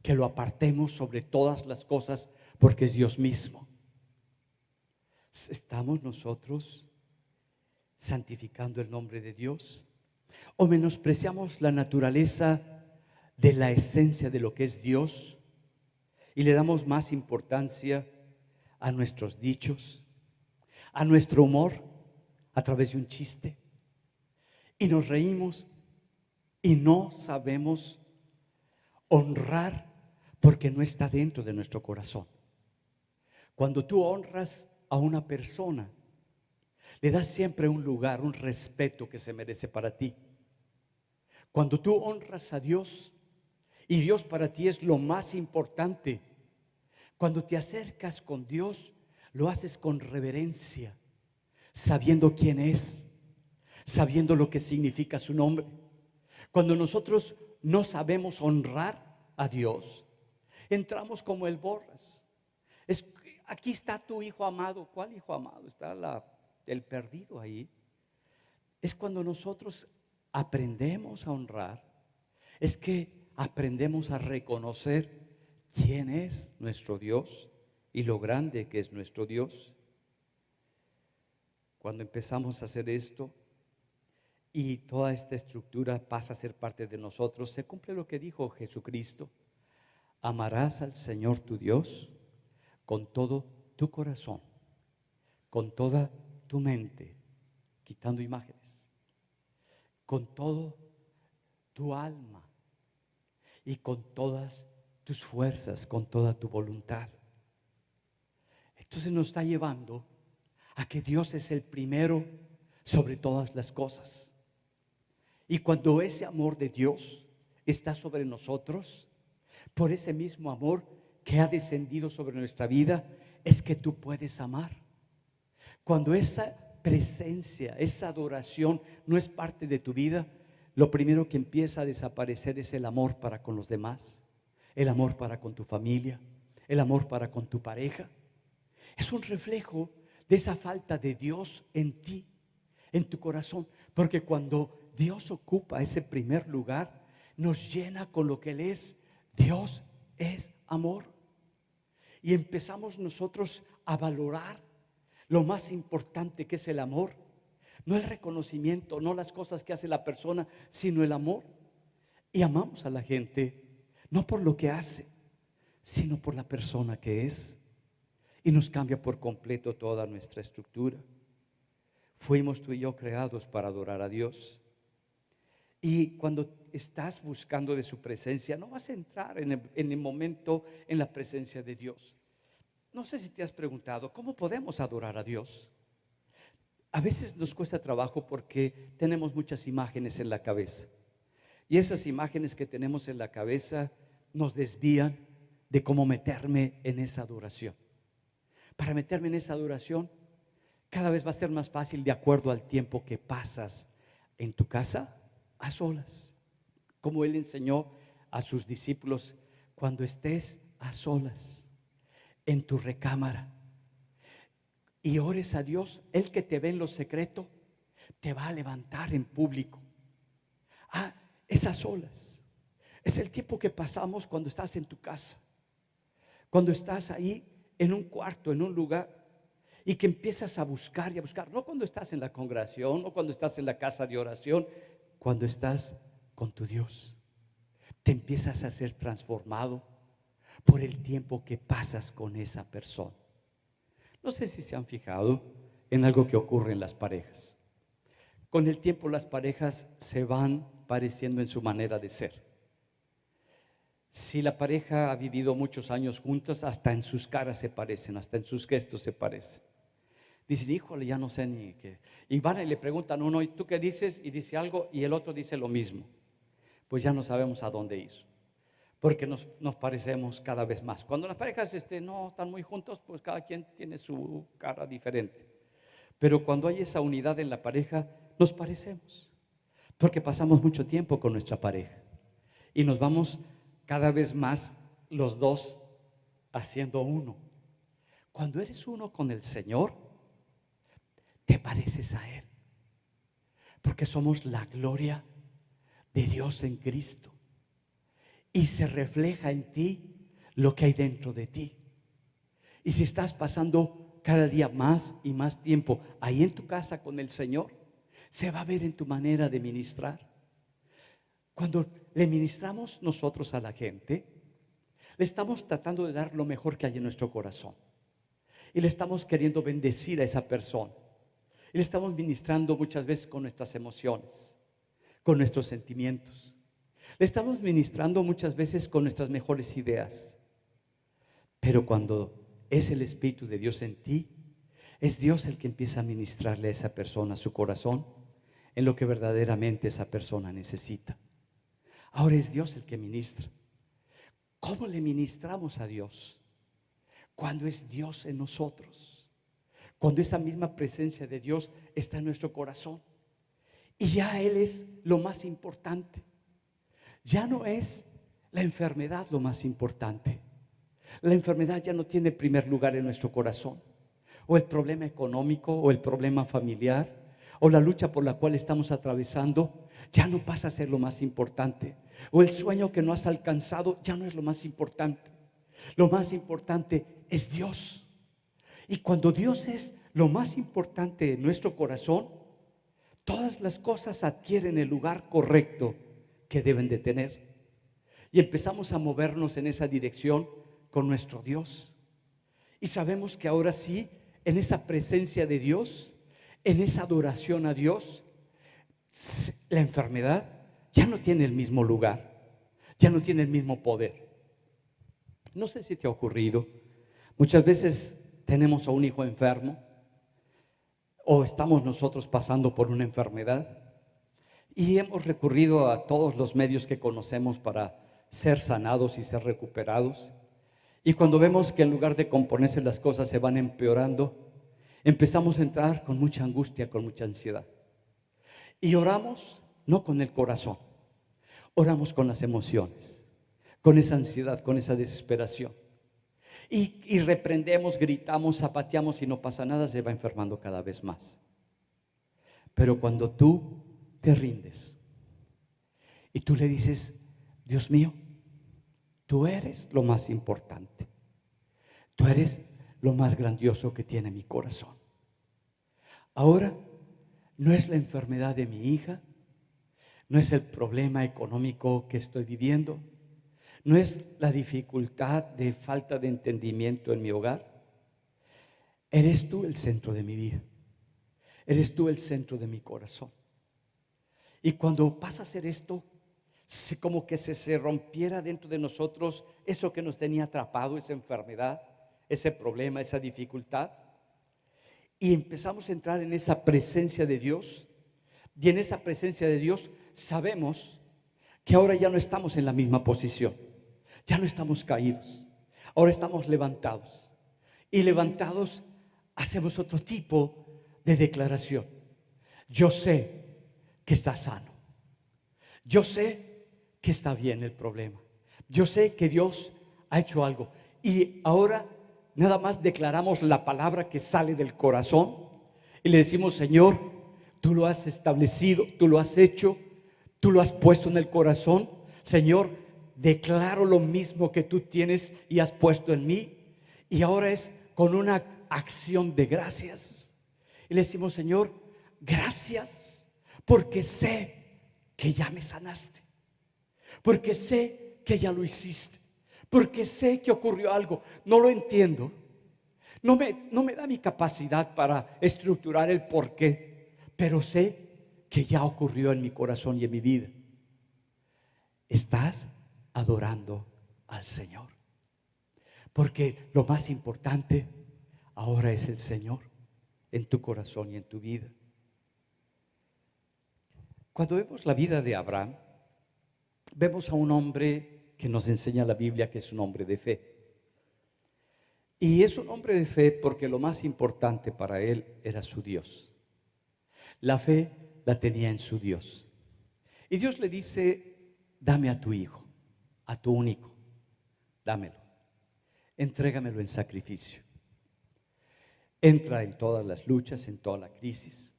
Que lo apartemos sobre todas las cosas, porque es Dios mismo. ¿Estamos nosotros santificando el nombre de Dios? ¿O menospreciamos la naturaleza de la esencia de lo que es Dios y le damos más importancia a nuestros dichos, a nuestro humor a través de un chiste, y nos reímos y no sabemos honrar porque no está dentro de nuestro corazón? Cuando tú honras a una persona, le das siempre un lugar, un respeto que se merece para ti. Cuando tú honras a Dios y Dios para ti es lo más importante, cuando te acercas con Dios, lo haces con reverencia, sabiendo quién es, sabiendo lo que significa su nombre. Cuando nosotros no sabemos honrar a Dios, entramos como el Borras. Aquí está tu hijo amado. ¿Cuál hijo amado? Está el perdido ahí. Es cuando nosotros aprendemos a honrar, es que aprendemos a reconocer quién es nuestro Dios y lo grande que es nuestro Dios. Cuando empezamos a hacer esto y toda esta estructura pasa a ser parte de nosotros, se cumple lo que dijo Jesucristo: amarás al Señor tu Dios con todo tu corazón, con toda tu mente, quitando imágenes, con todo tu alma y con todas tus fuerzas, con toda tu voluntad. Entonces nos está llevando a que Dios es el primero sobre todas las cosas. Y cuando ese amor de Dios está sobre nosotros, por ese mismo amor que ha descendido sobre nuestra vida, es que tú puedes amar. Cuando esa presencia, esa adoración no es parte de tu vida, lo primero que empieza a desaparecer es el amor para con los demás, el amor para con tu familia, el amor para con tu pareja. Es un reflejo de esa falta de Dios en ti, en tu corazón, porque cuando Dios ocupa ese primer lugar, nos llena con lo que Él es. Dios es amor. Y empezamos nosotros a valorar lo más importante que es el amor. No el reconocimiento, no las cosas que hace la persona, sino el amor. Y amamos a la gente no por lo que hace, sino por la persona que es. Y nos cambia por completo toda nuestra estructura. Fuimos tú y yo creados para adorar a Dios. Y cuando estás buscando de su presencia, no vas a entrar en el momento en la presencia de Dios. No sé si te has preguntado, ¿cómo podemos adorar a Dios? A veces nos cuesta trabajo porque tenemos muchas imágenes en la cabeza. Y esas imágenes que tenemos en la cabeza nos desvían de cómo meterme en esa adoración. Para meterme en esa adoración, cada vez va a ser más fácil de acuerdo al tiempo que pasas en tu casa a solas. Como Él enseñó a sus discípulos, cuando estés a solas en tu recámara y ores a Dios, Él que te ve en lo secreto, te va a levantar en público. Es a solas. Es el tiempo que pasamos cuando estás en tu casa, cuando estás ahí en un cuarto, en un lugar, y que empiezas a buscar y a buscar. No cuando estás en la congregación, no cuando estás en la casa de oración, cuando estás con tu Dios. Te empiezas a ser transformado por el tiempo que pasas con esa persona. No sé si se han fijado en algo que ocurre en las parejas. Con el tiempo las parejas se van pareciendo en su manera de ser. Si la pareja ha vivido muchos años juntos, hasta en sus caras se parecen, hasta en sus gestos se parecen. Dicen, híjole, ya no sé ni qué. Y van y le preguntan a uno, ¿y tú qué dices? Y dice algo y el otro dice lo mismo. Pues ya no sabemos a dónde ir, porque nos parecemos cada vez más. Cuando las parejas no están muy juntos, pues cada quien tiene su cara diferente. Pero cuando hay esa unidad en la pareja, nos parecemos, porque pasamos mucho tiempo con nuestra pareja y nos vamos cada vez más los dos haciendo uno. Cuando eres uno con el Señor, te pareces a Él, porque somos la gloria de Dios en Cristo y se refleja en ti lo que hay dentro de ti. Y si estás pasando cada día más y más tiempo ahí en tu casa con el Señor, se va a ver en tu manera de ministrar. Cuando le ministramos nosotros a la gente, le estamos tratando de dar lo mejor que hay en nuestro corazón y le estamos queriendo bendecir a esa persona. Y le estamos ministrando muchas veces con nuestras emociones, con nuestros sentimientos. Le estamos ministrando muchas veces con nuestras mejores ideas. Pero cuando es el Espíritu de Dios en ti, es Dios el que empieza a ministrarle a esa persona su corazón en lo que verdaderamente esa persona necesita. Ahora es Dios el que ministra. ¿Cómo le ministramos a Dios? Cuando es Dios en nosotros. Cuando esa misma presencia de Dios está en nuestro corazón. Y ya Él es lo más importante. Ya no es la enfermedad lo más importante. La enfermedad ya no tiene primer lugar en nuestro corazón. O el problema económico, o el problema familiar, o la lucha por la cual estamos atravesando, ya no pasa a ser lo más importante. O el sueño que no has alcanzado ya no es lo más importante. Lo más importante es Dios. Y cuando Dios es lo más importante en nuestro corazón, todas las cosas adquieren el lugar correcto que deben de tener. Y empezamos a movernos en esa dirección con nuestro Dios. Y sabemos que ahora sí, en esa presencia de Dios, en esa adoración a Dios, la enfermedad ya no tiene el mismo lugar, ya no tiene el mismo poder. No sé si te ha ocurrido, muchas veces tenemos a un hijo enfermo o estamos nosotros pasando por una enfermedad y hemos recurrido a todos los medios que conocemos para ser sanados y ser recuperados. Y cuando vemos que en lugar de componerse las cosas se van empeorando, empezamos a entrar con mucha angustia, con mucha ansiedad. Y oramos no con el corazón, oramos con las emociones, con esa ansiedad, con esa desesperación. Y reprendemos, gritamos, zapateamos y no pasa nada, se va enfermando cada vez más. Pero cuando tú te rindes y tú le dices, Dios mío, tú eres lo más importante, tú eres lo más grandioso que tiene mi corazón. Ahora no es la enfermedad de mi hija, no es el problema económico que estoy viviendo, no es la dificultad de falta de entendimiento en mi hogar. Eres tú el centro de mi vida. Eres tú el centro de mi corazón. Y cuando pasa a ser esto, como que se rompiera dentro de nosotros eso que nos tenía atrapado, esa enfermedad, ese problema, esa dificultad. Y empezamos a entrar en esa presencia de Dios. Y en esa presencia de Dios sabemos que ahora ya no estamos en la misma posición. Ya no estamos caídos. Ahora estamos levantados. Y levantados hacemos otro tipo de declaración. Yo sé que está sano. Yo sé que está bien el problema. Yo sé que Dios ha hecho algo. Y ahora nada más declaramos la palabra que sale del corazón y le decimos: Señor, tú lo has establecido, tú lo has hecho, tú lo has puesto en el corazón. Señor, declaro lo mismo que tú tienes y has puesto en mí. Y ahora es con una acción de gracias. Y le decimos: Señor, gracias, porque sé que ya me sanaste, porque sé que ya lo hiciste, porque sé que ocurrió algo. No lo entiendo, no me da mi capacidad para estructurar el por qué, pero sé que ya ocurrió en mi corazón y en mi vida. Estás adorando al Señor, porque lo más importante ahora es el Señor en tu corazón y en tu vida. Cuando vemos la vida de Abraham, vemos a un hombre que nos enseña la Biblia que es un hombre de fe. Y es un hombre de fe porque lo más importante para él era su Dios. La fe la tenía en su Dios. Y Dios le dice: dame a tu hijo, a tu único, dámelo, entrégamelo en sacrificio. Entra en todas las luchas, en toda la crisis.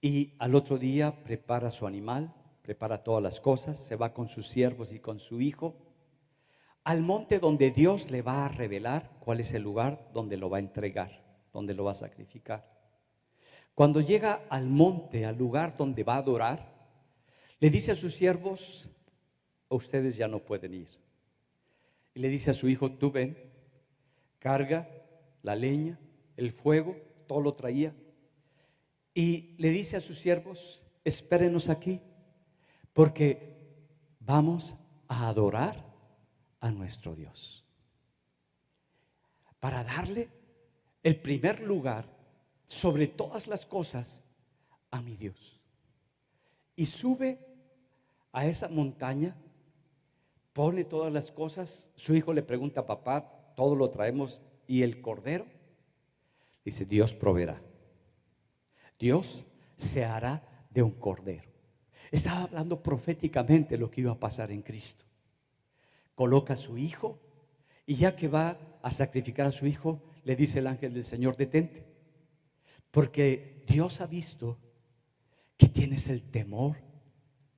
Y al otro día prepara su animal, prepara todas las cosas, se va con sus siervos y con su hijo al monte donde Dios le va a revelar cuál es el lugar donde lo va a entregar, donde lo va a sacrificar. Cuando llega al monte, al lugar donde va a adorar, le dice a sus siervos: ustedes ya no pueden ir. Y le dice a su hijo: tú ven, carga la leña, el fuego, todo lo traía. Y le dice a sus siervos: espérenos aquí, porque vamos a adorar a nuestro Dios, para darle el primer lugar sobre todas las cosas a mi Dios. Y sube a esa montaña, pone todas las cosas. Su hijo le pregunta: papá, todo lo traemos, ¿y el cordero? Dice: Dios proveerá. Dios se hará de un cordero. Estaba hablando proféticamente lo que iba a pasar en Cristo. Coloca a su hijo, y ya que va a sacrificar a su hijo, le dice el ángel del Señor: detente, porque Dios ha visto que tienes el temor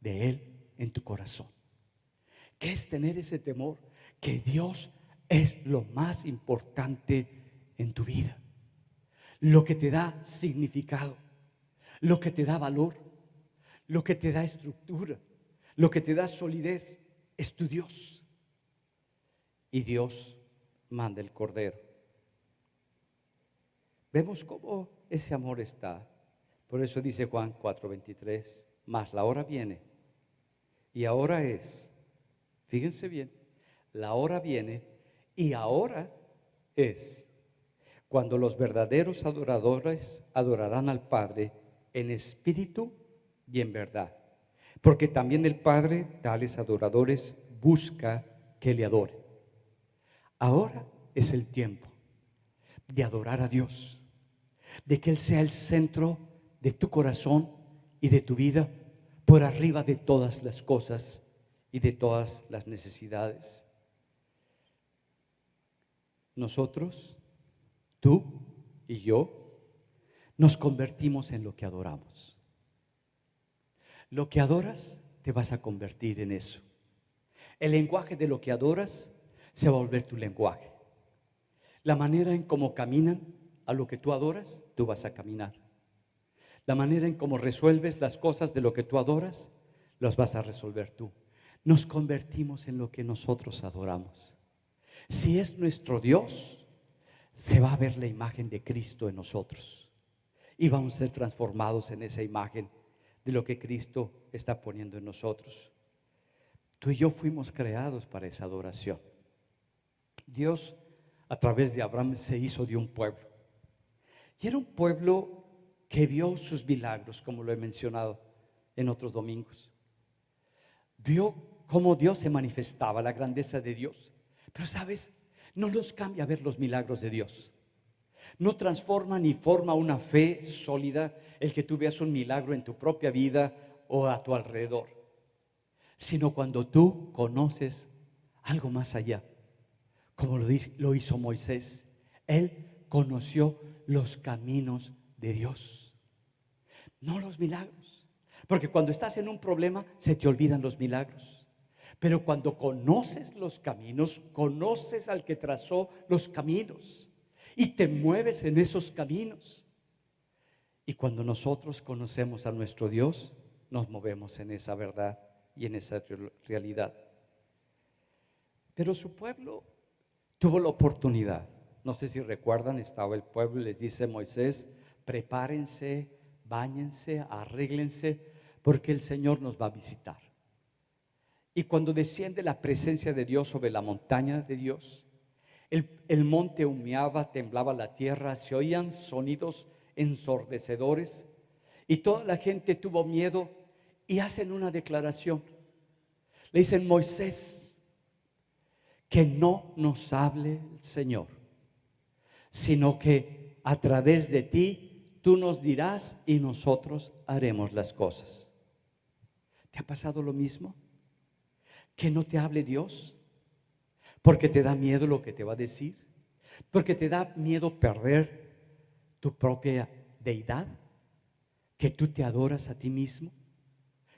de Él en tu corazón. ¿Qué es tener ese temor? Que Dios es lo más importante en tu vida, lo que te da significado, lo que te da valor, lo que te da estructura, lo que te da solidez, es tu Dios. Y Dios manda el cordero. Vemos cómo ese amor está. Por eso dice Juan 4:23: mas la hora viene, y ahora es, fíjense bien, la hora viene y ahora es, cuando los verdaderos adoradores adorarán al Padre en espíritu y en verdad, porque también el Padre tales adoradores busca que le adoren. Ahora es el tiempo de adorar a Dios, de que Él sea el centro de tu corazón y de tu vida, por arriba de todas las cosas y de todas las necesidades. Nosotros, tú y yo, nos convertimos en lo que adoramos. Lo que adoras, te vas a convertir en eso. El lenguaje de lo que adoras se va a volver tu lenguaje. La manera en cómo caminan a lo que tú adoras, tú vas a caminar. La manera en cómo resuelves las cosas de lo que tú adoras, las vas a resolver tú. Nos convertimos en lo que nosotros adoramos. Si es nuestro Dios, se va a ver la imagen de Cristo en nosotros y vamos a ser transformados en esa imagen de lo que Cristo está poniendo en nosotros. Tú y yo fuimos creados para esa adoración. Dios, a través de Abraham, se hizo de un pueblo. Y era un pueblo que vio sus milagros, como lo he mencionado en otros domingos. Vio cómo Dios se manifestaba, la grandeza de Dios. Pero sabes, no nos cambia ver los milagros de Dios. No transforma ni forma una fe sólida el que tú veas un milagro en tu propia vida o a tu alrededor, sino cuando tú conoces algo más allá, como lo hizo Moisés. Él conoció los caminos de Dios, no los milagros. Porque cuando estás en un problema se te olvidan los milagros. Pero cuando conoces los caminos, conoces al que trazó los caminos y te mueves en esos caminos. Y cuando nosotros conocemos a nuestro Dios, nos movemos en esa verdad y en esa realidad. Pero su pueblo tuvo la oportunidad. No sé si recuerdan, estaba el pueblo y les dice Moisés: prepárense, báñense, arréglense, porque el Señor nos va a visitar. Y cuando desciende la presencia de Dios sobre la montaña de Dios, el monte humeaba, temblaba la tierra, se oían sonidos ensordecedores y toda la gente tuvo miedo y hacen una declaración. Le dicen: Moisés, que no nos hable el Señor, sino que a través de ti tú nos dirás y nosotros haremos las cosas. ¿Te ha pasado lo mismo? Que no te hable Dios porque te da miedo lo que te va a decir, porque te da miedo perder tu propia deidad, que tú te adoras a ti mismo,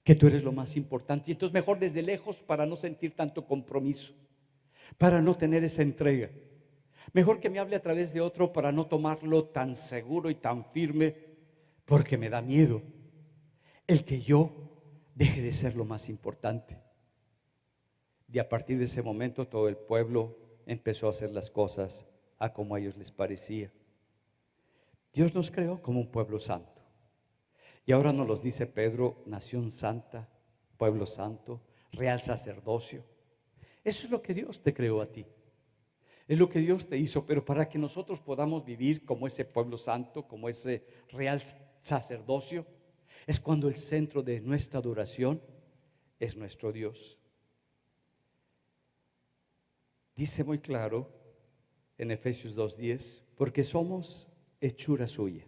que tú eres lo más importante. Y entonces mejor desde lejos, para no sentir tanto compromiso, para no tener esa entrega. Mejor que me hable a través de otro para no tomarlo tan seguro y tan firme, porque me da miedo el que yo deje de ser lo más importante. Y a partir de ese momento todo el pueblo empezó a hacer las cosas a como a ellos les parecía. Dios nos creó como un pueblo santo. Y ahora nos los dice Pedro: nación santa, pueblo santo, real sacerdocio. Eso es lo que Dios te creó a ti. Es lo que Dios te hizo, pero para que nosotros podamos vivir como ese pueblo santo, como ese real sacerdocio, es cuando el centro de nuestra adoración es nuestro Dios. Dice muy claro en Efesios 2:10, porque somos hechura suya,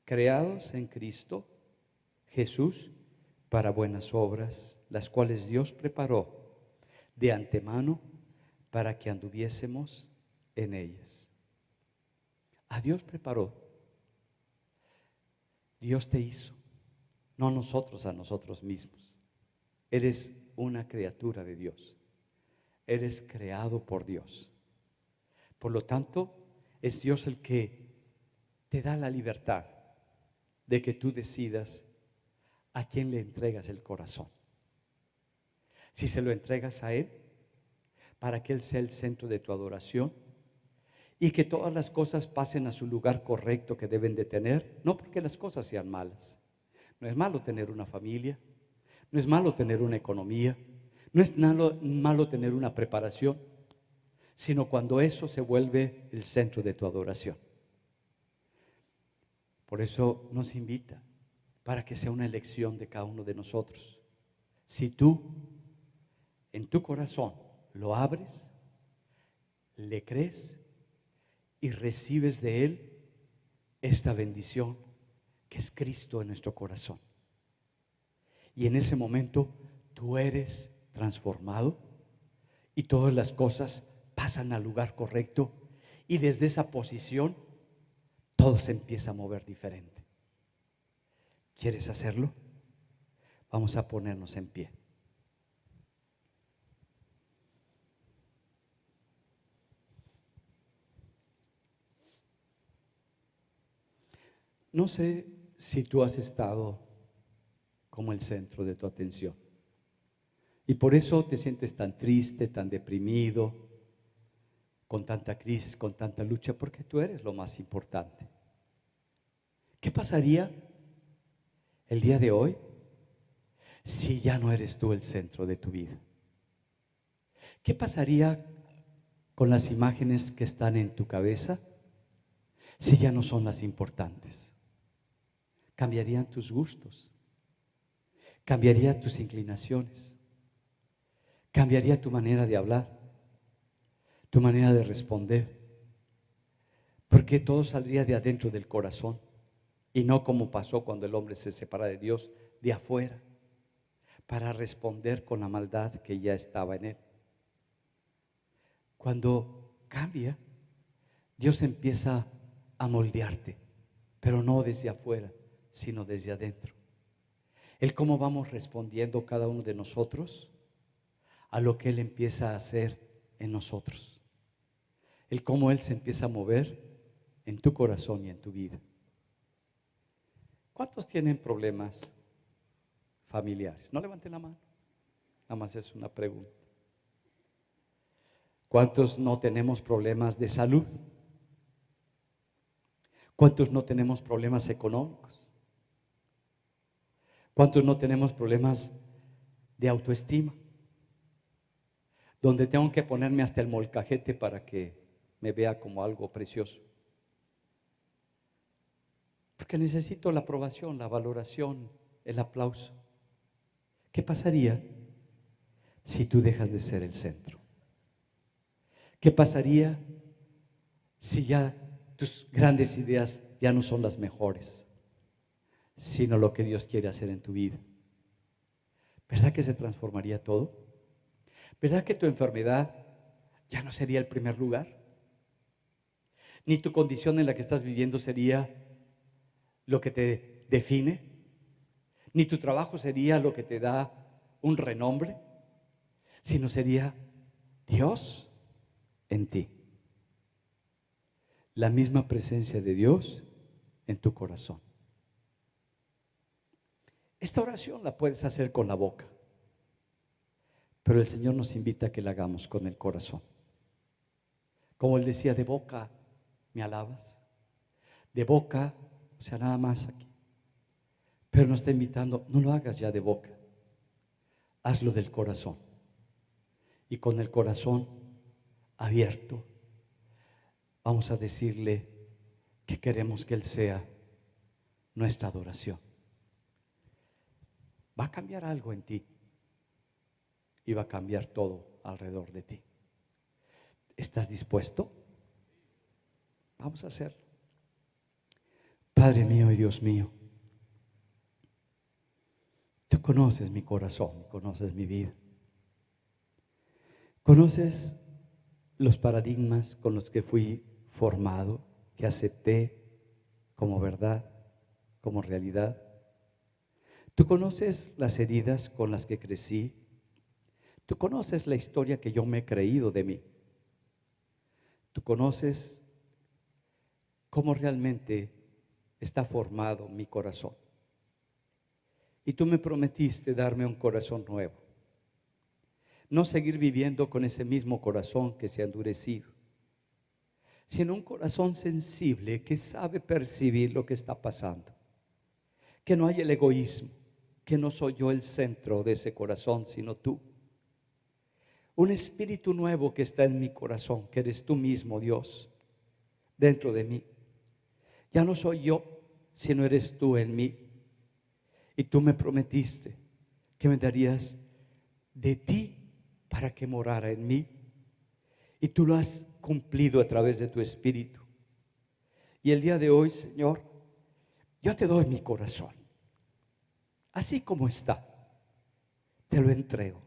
creados en Cristo Jesús para buenas obras, las cuales Dios preparó de antemano para que anduviésemos en ellas. A Dios preparó. Dios te hizo, no nosotros a nosotros mismos. Eres una criatura de Dios. Eres creado por Dios. Por lo tanto, es Dios el que te da la libertad de que tú decidas a quién le entregas el corazón. Si se lo entregas a Él, para que Él sea el centro de tu adoración y que todas las cosas pasen a su lugar correcto que deben de tener, no porque las cosas sean malas. No es malo tener una familia, no es malo tener una economía, no es malo tener una preparación, sino cuando eso se vuelve el centro de tu adoración. Por eso nos invita para que sea una elección de cada uno de nosotros. Si tú en tu corazón lo abres, le crees y recibes de Él esta bendición que es Cristo en nuestro corazón. Y en ese momento tú eres transformado y todas las cosas pasan al lugar correcto y desde esa posición todo se empieza a mover diferente. ¿Quieres hacerlo? Vamos a ponernos en pie. No sé si tú has estado como el centro de tu atención y por eso te sientes tan triste, tan deprimido, con tanta crisis, con tanta lucha, porque tú eres lo más importante. ¿Qué pasaría el día de hoy si ya no eres tú el centro de tu vida? ¿Qué pasaría con las imágenes que están en tu cabeza si ya no son las importantes? Cambiarían tus gustos, cambiaría tus inclinaciones, cambiaría tu manera de hablar, tu manera de responder, porque todo saldría de adentro del corazón y no como pasó cuando el hombre se separa de Dios, de afuera, para responder con la maldad que ya estaba en él. Cuando cambia, Dios empieza a moldearte, pero no desde afuera, sino desde adentro. El cómo vamos respondiendo cada uno de nosotros a lo que Él empieza a hacer en nosotros. El cómo Él se empieza a mover en tu corazón y en tu vida. ¿Cuántos tienen problemas familiares? No levanten la mano, nada más es una pregunta. ¿Cuántos no tenemos problemas de salud? ¿Cuántos no tenemos problemas económicos? ¿Cuántos no tenemos problemas de autoestima? Donde tengo que ponerme hasta el molcajete para que me vea como algo precioso. Porque necesito la aprobación, la valoración, el aplauso. ¿Qué pasaría si tú dejas de ser el centro? ¿Qué pasaría si ya tus grandes ideas ya no son las mejores, sino lo que Dios quiere hacer en tu vida? ¿Verdad que se transformaría todo? ¿Verdad que tu enfermedad ya no sería el primer lugar? Ni tu condición en la que estás viviendo sería lo que te define, ni tu trabajo sería lo que te da un renombre, sino sería Dios en ti. La misma presencia de Dios en tu corazón. Esta oración la puedes hacer con la boca, pero el Señor nos invita a que la hagamos con el corazón. Como Él decía, de boca me alabas, de boca, o sea, nada más aquí. Pero nos está invitando, no lo hagas ya de boca, hazlo del corazón. Y con el corazón abierto, vamos a decirle que queremos que Él sea nuestra adoración. Va a cambiar algo en ti y va a cambiar todo alrededor de ti. ¿Estás dispuesto? Vamos a hacerlo. Padre mío y Dios mío, tú conoces mi corazón, conoces mi vida, conoces los paradigmas con los que fui formado, que acepté como verdad, como realidad. Tú conoces las heridas con las que crecí. Tú conoces la historia que yo me he creído de mí. Tú conoces cómo realmente está formado mi corazón. Y tú me prometiste darme un corazón nuevo. No seguir viviendo con ese mismo corazón que se ha endurecido, sino un corazón sensible que sabe percibir lo que está pasando. Que no hay el egoísmo, que no soy yo el centro de ese corazón, sino tú. Un espíritu nuevo que está en mi corazón, que eres tú mismo, Dios, dentro de mí. Ya no soy yo, sino eres tú en mí. Y tú me prometiste que me darías de ti para que morara en mí. Y tú lo has cumplido a través de tu espíritu. Y el día de hoy, Señor, yo te doy mi corazón. Así como está, te lo entrego.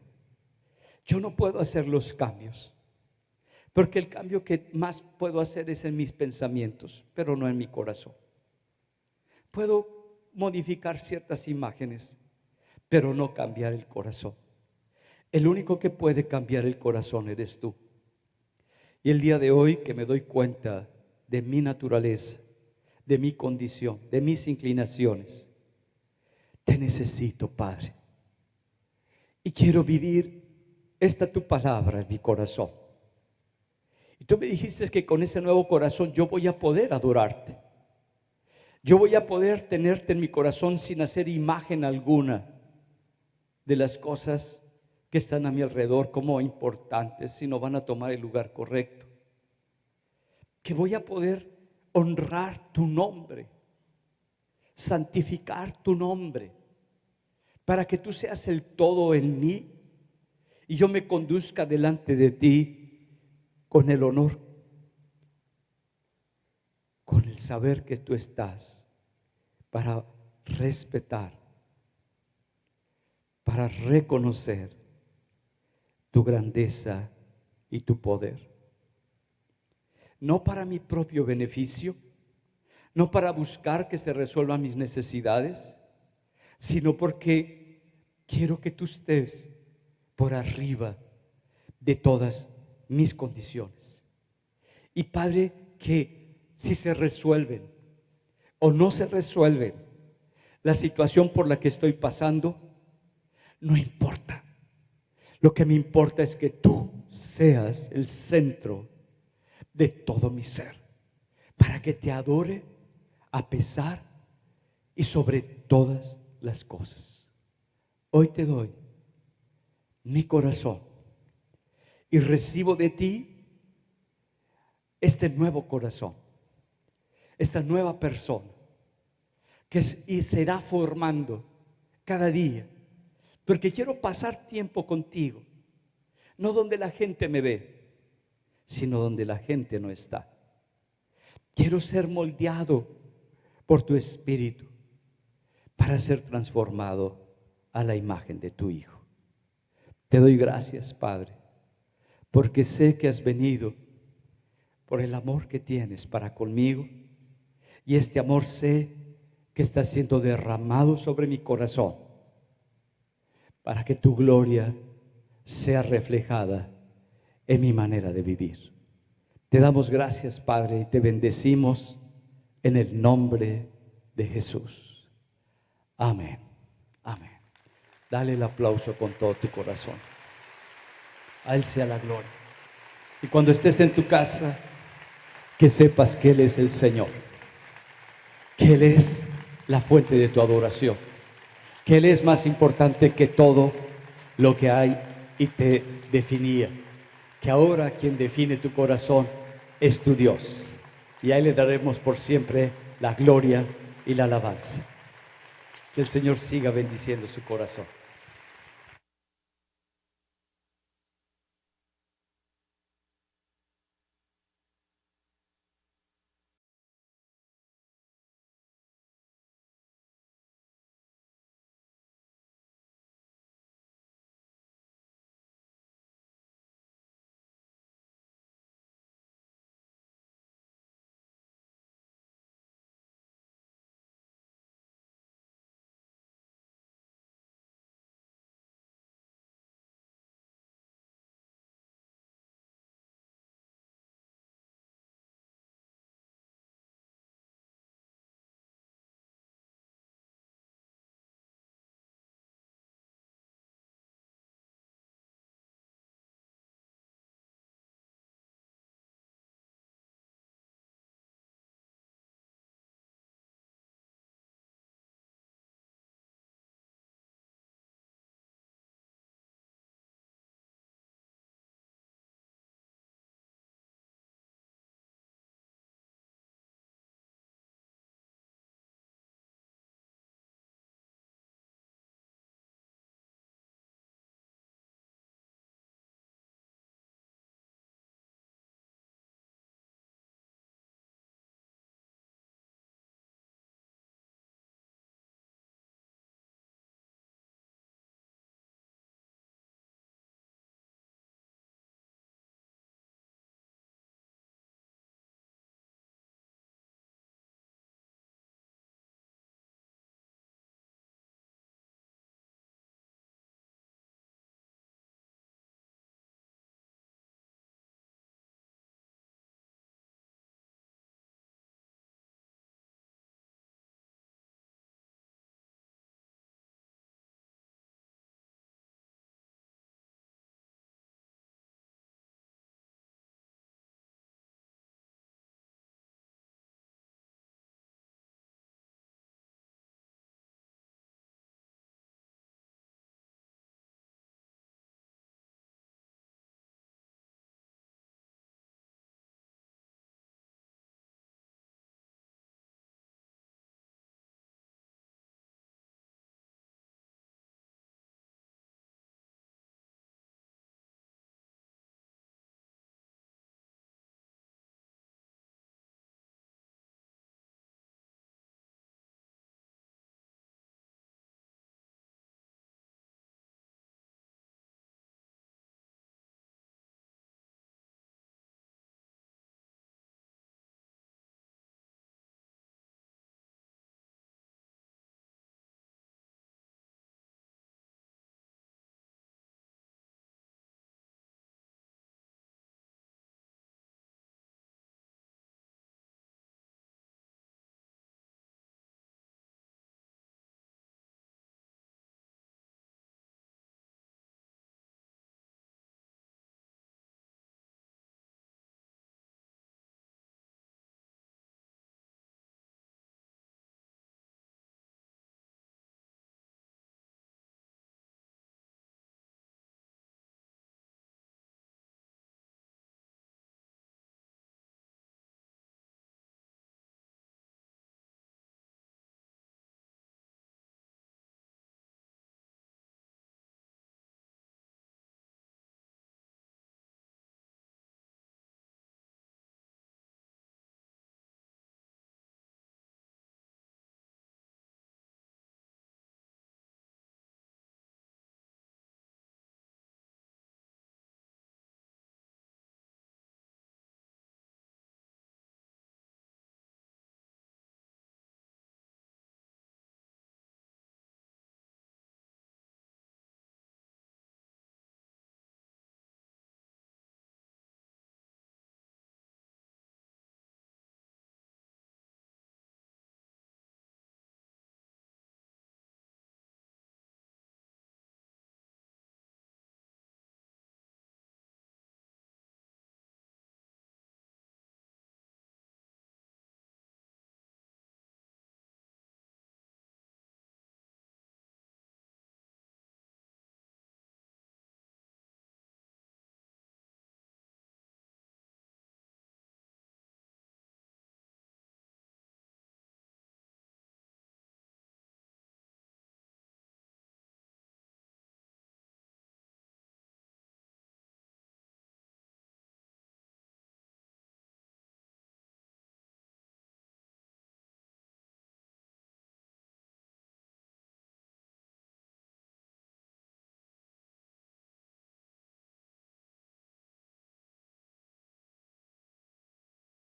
Yo no puedo hacer los cambios, porque el cambio que más puedo hacer es en mis pensamientos, pero no en mi corazón. Puedo modificar ciertas imágenes, pero no cambiar el corazón. El único que puede cambiar el corazón eres tú. Y el día de hoy que me doy cuenta de mi naturaleza, de mi condición, de mis inclinaciones, te necesito, Padre. Y quiero vivir esta tu palabra en mi corazón. Y tú me dijiste que con ese nuevo corazón yo voy a poder adorarte. Yo voy a poder tenerte en mi corazón sin hacer imagen alguna. de las cosas que están a mi alrededor como importantes, sino van a tomar el lugar correcto. Que voy a poder honrar tu nombre, santificar tu nombre, para que tú seas el todo en mí y yo me conduzca delante de ti con el honor, con el saber que tú estás, para respetar, para reconocer tu grandeza y tu poder. No para mi propio beneficio, no para buscar que se resuelvan mis necesidades, sino porque quiero que tú estés por arriba de todas mis condiciones. Y Padre, que si se resuelven o no se resuelven la situación por la que estoy pasando, no importa. Lo que me importa es que tú seas el centro de todo mi ser, para que te adore a pesar y sobre todas las cosas. Hoy te doy mi corazón y recibo de ti este nuevo corazón, esta nueva persona que y será formando cada día, porque quiero pasar tiempo contigo, no donde la gente me ve, sino donde la gente no está. Quiero ser moldeado por tu Espíritu para ser transformado a la imagen de tu Hijo. Te doy gracias, Padre, porque sé que has venido por el amor que tienes para conmigo, y este amor sé que está siendo derramado sobre mi corazón para que tu gloria sea reflejada en mi manera de vivir. Te damos gracias, Padre, y te bendecimos en el nombre de Jesús. Amén. Amén. Dale el aplauso con todo tu corazón. A Él sea la gloria. Y cuando estés en tu casa, que sepas que Él es el Señor, que Él es la fuente de tu adoración, que Él es más importante que todo lo que hay y te definía, que ahora quien define tu corazón es tu Dios, y a Él le daremos por siempre la gloria y la alabanza. Que el Señor siga bendiciendo su corazón.